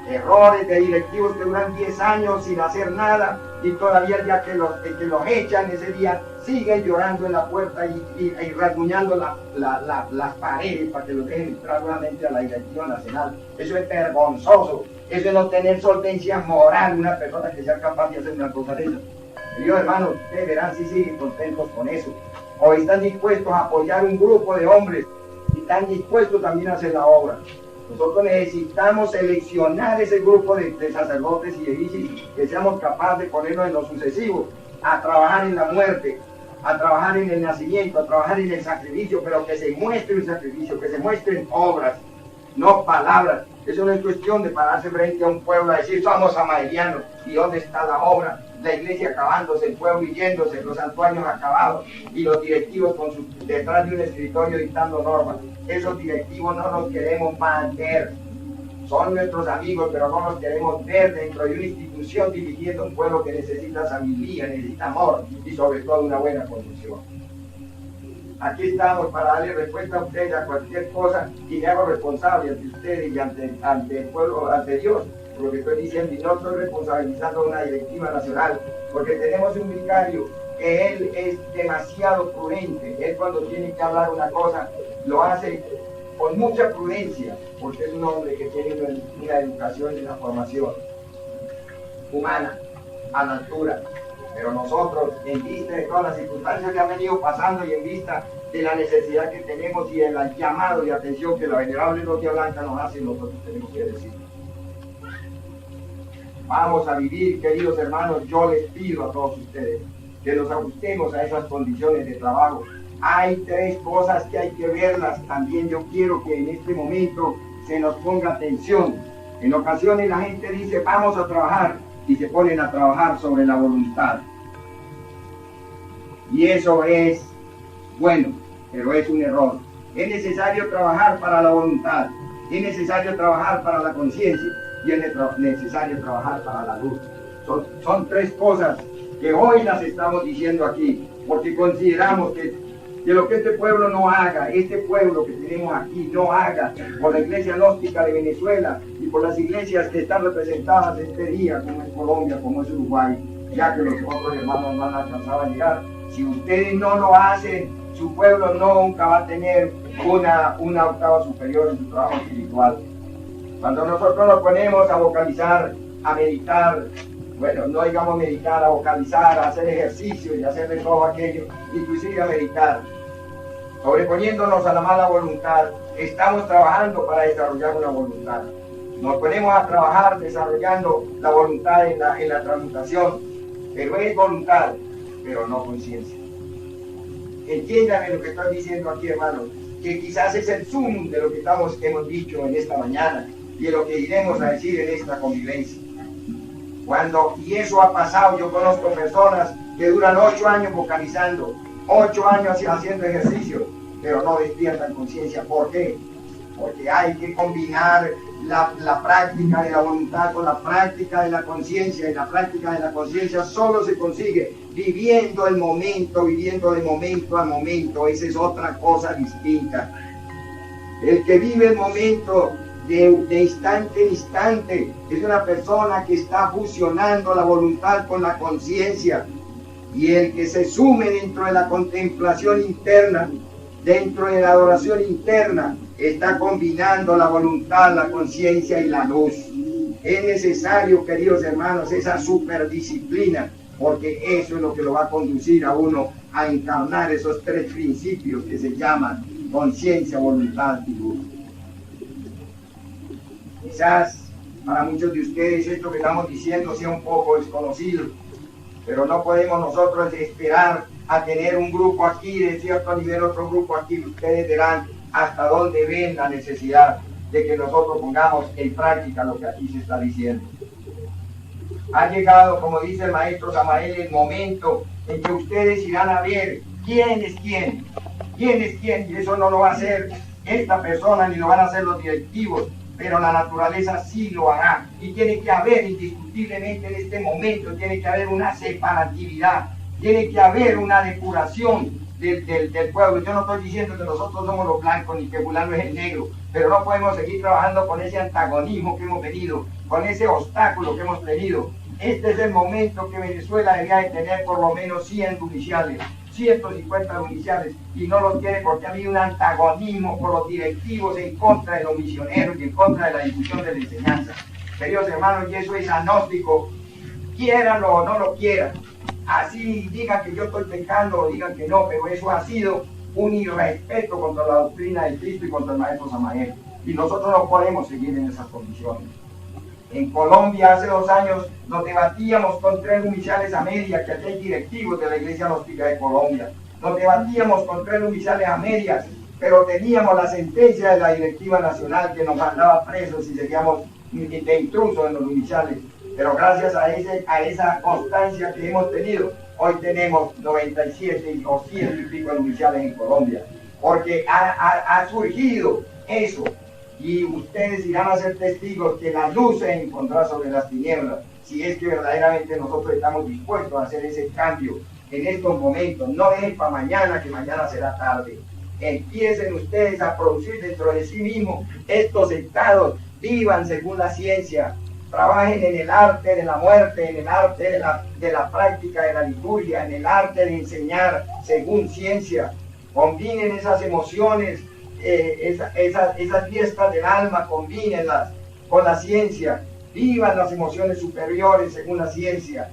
Errores de directivos que duran 10 años sin hacer nada y todavía el día que los echan ese día siguen llorando en la puerta y rasguñando las paredes para que los dejen entrar nuevamente a la dirección nacional. Eso es vergonzoso. Eso es no tener solvencia moral una persona que sea capaz de hacer una cosa de esas. Queridos hermanos, ustedes verán si siguen contentos con eso. O están dispuestos a apoyar un grupo de hombres y están dispuestos también a hacer la obra. Nosotros necesitamos seleccionar ese grupo de sacerdotes y de vicis que seamos capaces de ponernos en lo sucesivo, a trabajar en la muerte, a trabajar en el nacimiento, a trabajar en el sacrificio, pero que se muestre un sacrificio, que se muestren obras, no palabras. Eso no es cuestión de pararse frente a un pueblo a decir somos samaelianos y dónde está la obra. La iglesia acabándose, el pueblo yéndose, los santuarios acabados y los directivos detrás de un escritorio dictando normas. Esos directivos no los queremos más ver. Son nuestros amigos, pero no los queremos ver dentro de una institución dirigiendo un pueblo que necesita sabiduría, necesita amor y sobre todo una buena conducción. Aquí estamos para darle respuesta a ustedes a cualquier cosa y me hago responsable ante ustedes y ante el pueblo, ante Dios, por lo que estoy diciendo, y no estoy responsabilizando a una directiva nacional, porque tenemos un vicario que él es demasiado prudente. Él cuando tiene que hablar una cosa lo hace con mucha prudencia, porque es un hombre que tiene una educación y una formación humana a la altura. Pero nosotros, en vista de todas las circunstancias que han venido pasando y en vista de la necesidad que tenemos y del llamado de atención que la venerable logia blanca nos hace, nosotros tenemos que decir. Vamos a vivir, queridos hermanos, yo les pido a todos ustedes que nos ajustemos a esas condiciones de trabajo. Hay 3 cosas que hay que verlas. También yo quiero que en este momento se nos ponga atención. En ocasiones la gente dice vamos a trabajar y se ponen a trabajar sobre la voluntad. Y eso es bueno, pero es un error. Es necesario trabajar para la voluntad, es necesario trabajar para la conciencia y es necesario trabajar para la luz. Son 3 cosas que hoy las estamos diciendo aquí, porque consideramos que lo que este pueblo no haga, este pueblo que tenemos aquí no haga, por la Iglesia Gnóstica de Venezuela y por las iglesias que están representadas este día, como es Colombia, como es Uruguay, ya que los otros hermanos no han alcanzado a llegar. Si ustedes no lo hacen, su pueblo nunca va a tener una octava superior en su trabajo espiritual. Cuando nosotros nos ponemos a vocalizar, a meditar, bueno, no digamos meditar, a vocalizar, a hacer ejercicio y a hacer de todo aquello, inclusive a meditar, sobreponiéndonos a la mala voluntad, estamos trabajando para desarrollar una voluntad. Nos ponemos a trabajar desarrollando la voluntad en la transmutación, pero es voluntad, pero no conciencia. Entiéndame lo que estoy diciendo aquí, hermanos, que quizás es el sumum de lo que hemos dicho en esta mañana y de lo que iremos a decir en esta convivencia. Y eso ha pasado, yo conozco personas que duran 8 años vocalizando, 8 años haciendo ejercicio, pero no despiertan conciencia. ¿Por qué? Porque hay que combinar la práctica de la voluntad con la práctica de la conciencia, y la práctica de la conciencia solo se consigue viviendo el momento, viviendo de momento a momento. Esa es otra cosa distinta. El que vive el momento de instante en instante es una persona que está fusionando la voluntad con la conciencia, y el que se sume dentro de la contemplación interna, dentro de la adoración interna, está combinando la voluntad, la conciencia y la luz. Es necesario, queridos hermanos, esa superdisciplina, porque eso es lo que lo va a conducir a uno a encarnar esos 3 principios que se llaman conciencia, voluntad y luz. Quizás para muchos de ustedes esto que estamos diciendo sea un poco desconocido, pero no podemos nosotros esperar a tener un grupo aquí de cierto nivel, otro grupo aquí. Ustedes verán hasta dónde ven la necesidad de que nosotros pongamos en práctica lo que aquí se está diciendo. Ha llegado, como dice el maestro Samael, el momento en que ustedes irán a ver quién es quién, y eso no lo va a hacer esta persona ni lo van a hacer los directivos, pero la naturaleza sí lo hará, y tiene que haber indiscutiblemente en este momento, tiene que haber una separatividad, tiene que haber una depuración del pueblo. Yo no estoy diciendo que nosotros somos los blancos ni que fulano es el negro, pero no podemos seguir trabajando con ese antagonismo que hemos tenido, con ese obstáculo que hemos tenido. Este es el momento que Venezuela debería de tener por lo menos 100 judiciales, 150 judiciales, y no los tiene porque ha habido un antagonismo por los directivos en contra de los misioneros y en contra de la difusión de la enseñanza. Queridos hermanos, y eso es agnóstico, quieranlo o no lo quieran. Así digan que yo estoy pecando o digan que no, pero eso ha sido un irrespeto contra la doctrina de Cristo y contra el maestro Samael. Y nosotros no podemos seguir en esas condiciones. En Colombia hace 2 años nos debatíamos con 3 judiciales a medias, que aquí hay directivos de la Iglesia Gnóstica de Colombia. Nos debatíamos con 3 judiciales a medias, pero teníamos la sentencia de la directiva nacional que nos mandaba presos y seguíamos de intrusos en los judiciales. Pero gracias a esa constancia que hemos tenido, hoy tenemos 97 o 100 y pico judiciales en Colombia, porque ha surgido eso. Y ustedes irán a ser testigos que la luz se encontrará sobre las tinieblas, si es que verdaderamente nosotros estamos dispuestos a hacer ese cambio en estos momentos. No es para mañana, que mañana será tarde. Empiecen ustedes a producir dentro de sí mismos estos estados, vivan según la ciencia, trabajen en el arte de la muerte, en el arte de la práctica de la liturgia, en el arte de enseñar según ciencia. Combinen esas emociones, esas fiestas del alma, combínenlas con la ciencia, vivan las emociones superiores según la ciencia,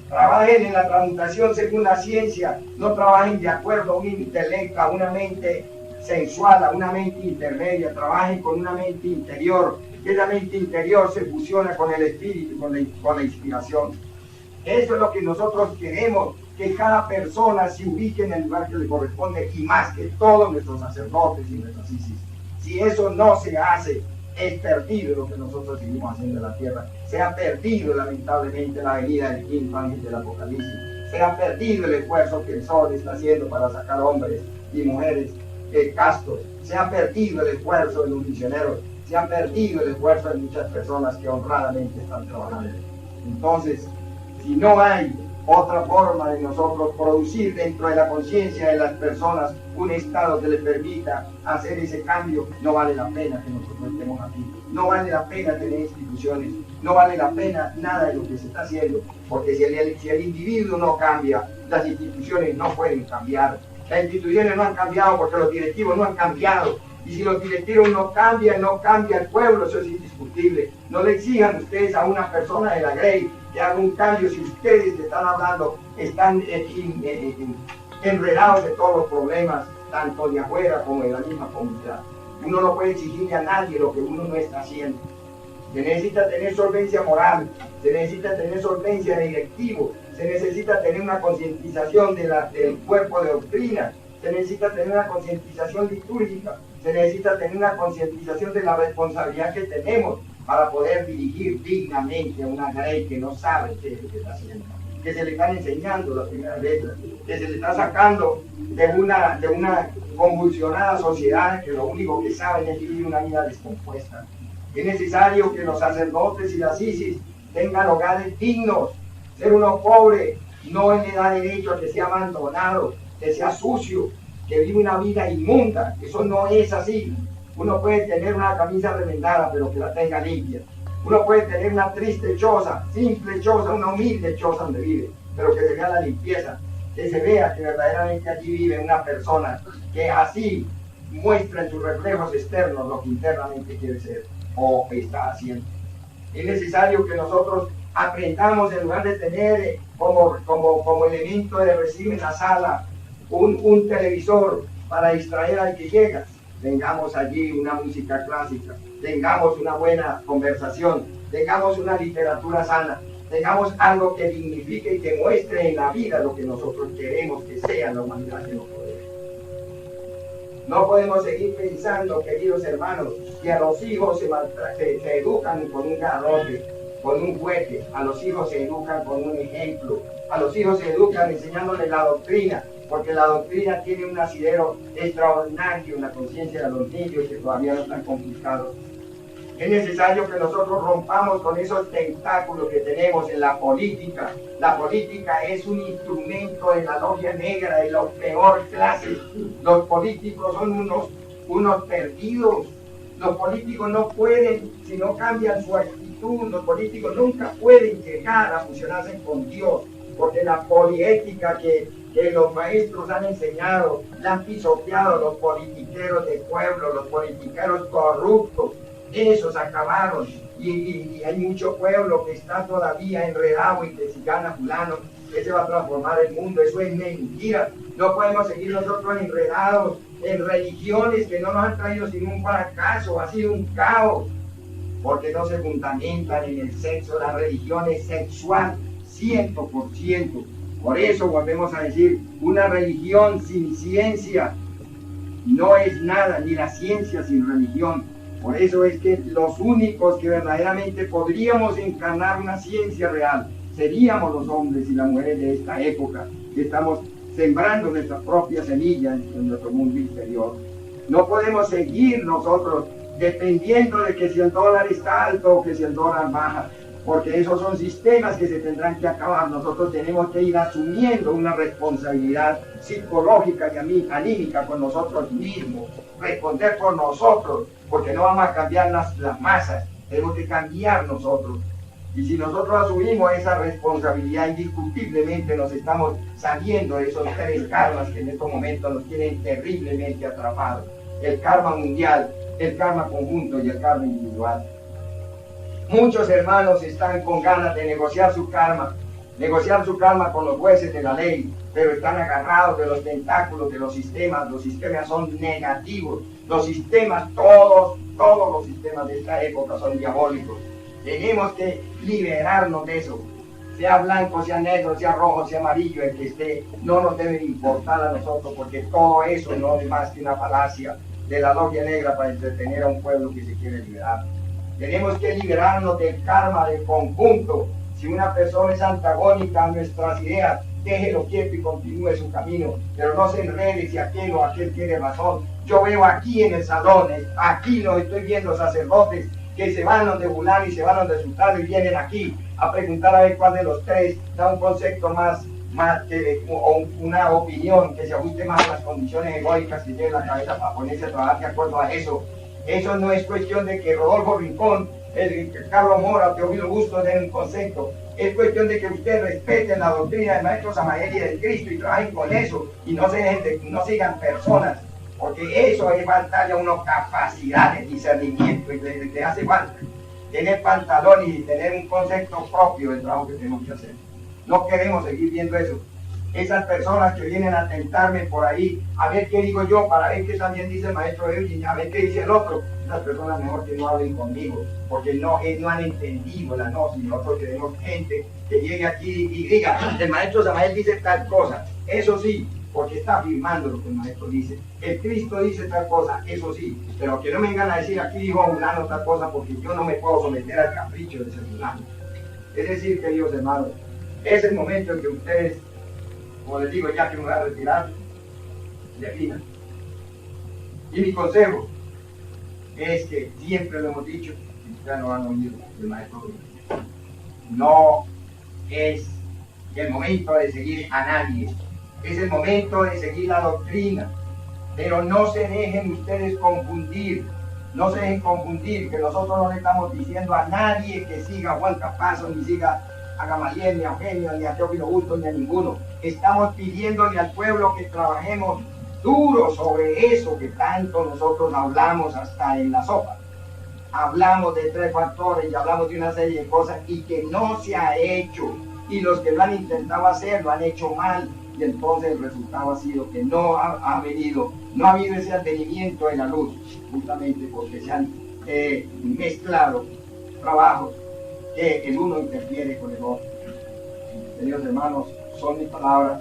trabajen en la transmutación según la ciencia, no trabajen de acuerdo a un intelecto, a una mente sensual, a una mente intermedia, trabajen con una mente interior, que la mente interior se fusiona con el espíritu, con la inspiración. Eso es lo que nosotros queremos, que cada persona se ubique en el lugar que le corresponde, y más que todos nuestros sacerdotes y nuestras isis. Si eso no se hace, es perdido lo que nosotros seguimos haciendo en la tierra. Se ha perdido lamentablemente la venida del quinto ángel del Apocalipsis. Se ha perdido el esfuerzo que el sol está haciendo para sacar hombres y mujeres castos. Se ha perdido el esfuerzo de los misioneros. Se ha perdido el esfuerzo de muchas personas que honradamente están trabajando. Entonces, si no hay otra forma de nosotros producir dentro de la conciencia de las personas un estado que les permita hacer ese cambio, no vale la pena que nosotros estemos aquí. No vale la pena tener instituciones, no vale la pena nada de lo que se está haciendo, porque si el individuo no cambia, las instituciones no pueden cambiar. Las instituciones no han cambiado porque los directivos no han cambiado. Y si los directivos no cambia el pueblo, eso es indiscutible. No le exijan ustedes a una persona de la Grey que haga un cambio si ustedes están hablando, están enredados de todos los problemas, tanto de afuera como de la misma comunidad. Uno no puede exigirle a nadie lo que uno no está haciendo. Se necesita tener solvencia moral, se necesita tener solvencia de directivo, se necesita tener una concientización del cuerpo de doctrina, se necesita tener una concientización litúrgica, se necesita tener una concientización de la responsabilidad que tenemos para poder dirigir dignamente a una Grey que no sabe qué es lo que está haciendo, que se le están enseñando las primeras letras, que se le está sacando de una convulsionada sociedad que lo único que saben es vivir una vida descompuesta. Es necesario que los sacerdotes y las ISIS tengan hogares dignos. Ser uno pobre no le da derecho a que sea abandonado, que sea sucio, que vive una vida inmunda. Eso no es así. Uno puede tener una camisa remendada, pero que la tenga limpia. Uno puede tener una triste choza, simple choza, una humilde choza donde vive, pero que se vea la limpieza, que se vea que verdaderamente allí vive una persona que así muestra en sus reflejos externos lo que internamente quiere ser o está haciendo. Es necesario que nosotros aprendamos, en lugar de tener como elemento de recibir en la sala un televisor para distraer al que llega, tengamos allí una música clásica, tengamos una buena conversación, tengamos una literatura sana, tengamos algo que dignifique y que muestre en la vida lo que nosotros queremos que sea la humanidad que nos rodea. No podemos seguir pensando, queridos hermanos, que a los hijos se educan con un garrote, con un juguete. A los hijos se educan con un ejemplo. A los hijos se educan enseñándoles la doctrina, porque la doctrina tiene un asidero extraordinario en la conciencia de los niños que todavía no están conquistados. Es necesario que nosotros rompamos con esos tentáculos que tenemos en la política. La política es un instrumento de la logia negra, de la peor clase. Los políticos son unos perdidos. Los políticos no pueden, si no cambian su actitud, los políticos nunca pueden llegar a fusionarse con Dios, porque la poliética que los maestros han enseñado, la han pisoteado los politiqueros de pueblo, los politiqueros corruptos. Esos acabaron y hay mucho pueblo que está todavía enredado y que si gana fulano, que se va a transformar el mundo. Eso es mentira. No podemos seguir nosotros enredados en religiones que no nos han traído sino un fracaso, ha sido un caos, porque no se fundamentan en el sexo. La religión es sexual, 100%. Por eso volvemos a decir, una religión sin ciencia no es nada, ni la ciencia sin religión. Por eso es que los únicos que verdaderamente podríamos encarnar una ciencia real seríamos los hombres y las mujeres de esta época, que estamos sembrando nuestra propia semilla en nuestro mundo interior. No podemos seguir nosotros dependiendo de que si el dólar está alto o que si el dólar baja, porque esos son sistemas que se tendrán que acabar. Nosotros tenemos que ir asumiendo una responsabilidad psicológica y anímica con nosotros mismos, responder por nosotros, porque no vamos a cambiar las masas, tenemos que cambiar nosotros. Y si nosotros asumimos esa responsabilidad, indiscutiblemente nos estamos saliendo de esos tres karmas que en estos momentos nos tienen terriblemente atrapados: el karma mundial, el karma conjunto y el karma individual. Muchos hermanos están con ganas de negociar su karma con los jueces de la ley, pero están agarrados de los tentáculos de los sistemas son negativos, los sistemas, todos los sistemas de esta época son diabólicos. Tenemos que liberarnos de eso, sea blanco, sea negro, sea rojo, sea amarillo, el que esté, no nos debe importar a nosotros, porque todo eso no es más que una falacia de la logia negra para entretener a un pueblo que se quiere liberar. Tenemos que liberarnos del karma del conjunto. Si una persona es antagónica a nuestras ideas, déjelo quieto y continúe su camino, pero no se enrede si aquel o aquel tiene razón. Yo veo aquí en el salón, aquí lo estoy viendo, sacerdotes que se van donde fulano y se van donde sultano y vienen aquí a preguntar a ver cuál de los tres da un concepto más o una opinión que se ajuste más a las condiciones egoicas que tiene la cabeza para ponerse a trabajar de acuerdo a eso. Eso no es cuestión de que Rodolfo Rincón, Carlos Mora, Teófilo Bustos den un concepto. Es cuestión de que ustedes respeten la doctrina del maestro Samael y del Cristo y trabajen con eso y no sigan personas, porque eso es faltarle a uno capacidad de discernimiento y le hace falta tener pantalones y tener un concepto propio del trabajo que tenemos que hacer. No queremos seguir viendo eso. Esas personas que vienen a tentarme por ahí, a ver qué digo yo, para ver qué también dice el maestro Eugene, a ver qué dice el otro. Esas personas mejor que no hablen conmigo, porque no han entendido la gnosis. Nosotros queremos gente que llegue aquí y diga, el maestro Samael dice tal cosa, eso sí, porque está afirmando lo que el maestro dice. El Cristo dice tal cosa, eso sí, pero que no me vengan a decir aquí dijo fulano tal cosa, porque yo no me puedo someter al capricho de ese fulano. Es decir, queridos hermanos, es el momento en que ustedes, como les digo, ya que me voy a retirar, definan. Y mi consejo es que siempre lo hemos dicho, y ustedes no han oído del maestro. No es el momento de seguir a nadie, es el momento de seguir la doctrina, pero no se dejen ustedes confundir, no se dejen confundir, que nosotros no le estamos diciendo a nadie que siga a Juan Capazo, ni siga a Gamaliel, ni a Eugenio, ni a Teófilo Augusto, ni a ninguno. Estamos pidiéndole al pueblo que trabajemos duro sobre eso que tanto nosotros hablamos hasta en la sopa. Hablamos de 3 factores y hablamos de una serie de cosas y que no se ha hecho. Y los que lo han intentado hacer lo han hecho mal. Y entonces el resultado ha sido que no ha habido ese advenimiento en la luz, justamente porque se han mezclado trabajos que el uno interfiere con el otro. Queridos hermanos, son mis palabras.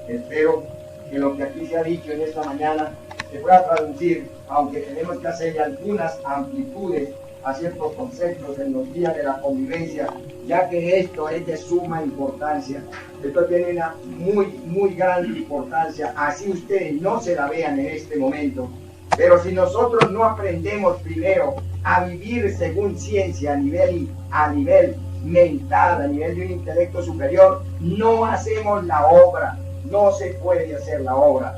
Espero que lo que aquí se ha dicho en esta mañana se pueda traducir, aunque tenemos que hacerle algunas amplitudes a ciertos conceptos en los días de la convivencia, ya que esto es de suma importancia. Esto tiene una muy gran importancia, así ustedes no se la vean en este momento. Pero si nosotros no aprendemos primero a vivir según ciencia a nivel mental, a nivel de un intelecto superior, no hacemos la obra, no se puede hacer la obra.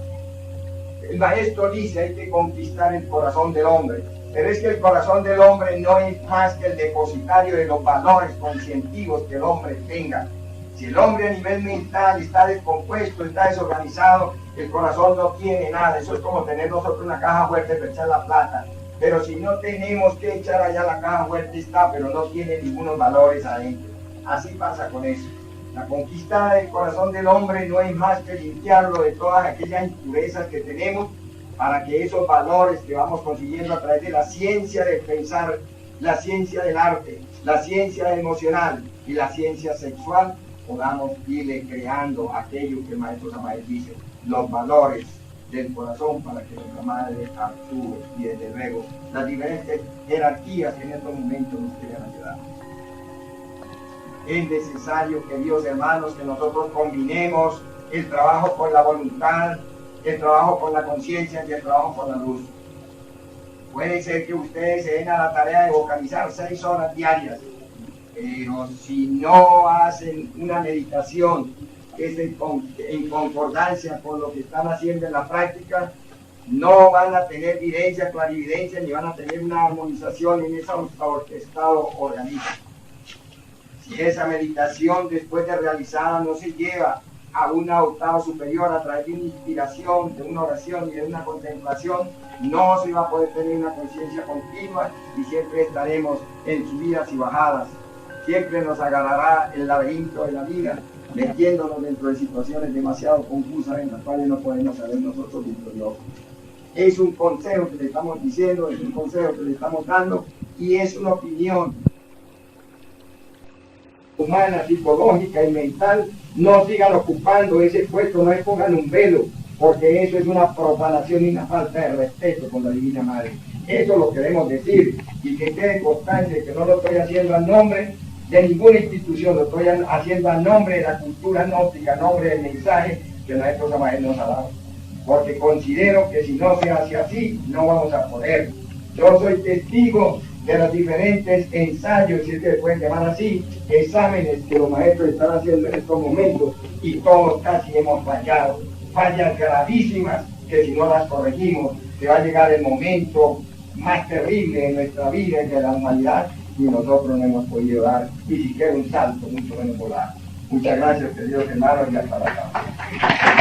El maestro dice, hay que conquistar el corazón del hombre, pero es que el corazón del hombre no es más que el depositario de los valores conscientivos que el hombre tenga. Si el hombre a nivel mental está descompuesto, está desorganizado, el corazón no tiene nada. Eso es como tener nosotros una caja fuerte para echar la plata. Pero si no tenemos que echar allá, la caja fuerte está, pero no tiene ningunos valores adentro. Así pasa con eso. La conquista del corazón del hombre no es más que limpiarlo de todas aquellas impurezas que tenemos, para que esos valores que vamos consiguiendo a través de la ciencia del pensar, la ciencia del arte, la ciencia emocional y la ciencia sexual, podamos irle creando aquello que el maestro Samael dice, los valores del corazón, para que nuestra madre actúe, y desde luego las diferentes jerarquías que en estos momentos nos quieren ayudar. Es necesario, queridos hermanos, que nosotros combinemos el trabajo con la voluntad, el trabajo con la conciencia y el trabajo con la luz. Puede ser que ustedes se den a la tarea de vocalizar 6 horas diarias, pero si no hacen una meditación que es en concordancia con lo que están haciendo en la práctica, no van a tener evidencia, clarividencia, ni van a tener una armonización en ese orquestado organismo. Si esa meditación después de realizada no se lleva a una octava superior a través de una inspiración, de una oración y de una contemplación, no se va a poder tener una conciencia continua y siempre estaremos en subidas y bajadas. Siempre nos agarrará el laberinto de la vida, metiéndonos dentro de situaciones demasiado confusas en las cuales no podemos saber nosotros victoriosos. Es un consejo que le estamos diciendo, es un consejo que le estamos dando y es una opinión humana, psicológica y mental. No sigan ocupando ese puesto, no les pongan un velo, porque eso es una profanación y una falta de respeto con la Divina Madre. Eso lo queremos decir y que quede constante que no lo estoy haciendo a nombre de ninguna institución, lo estoy haciendo a nombre de la cultura gnóstica, a nombre del mensaje que el maestro Samael nos ha dado. Porque considero que si no se hace así, no vamos a poder. Yo soy testigo de los diferentes ensayos, si ustedes pueden llamar así, exámenes que los maestros están haciendo en estos momentos y todos casi hemos fallado. Fallas gravísimas que si no las corregimos, se va a llegar el momento más terrible en nuestra vida y de la humanidad, y nosotros no hemos podido dar ni siquiera un salto, mucho menos volar. Muchas gracias, queridos hermanos, y hasta la próxima.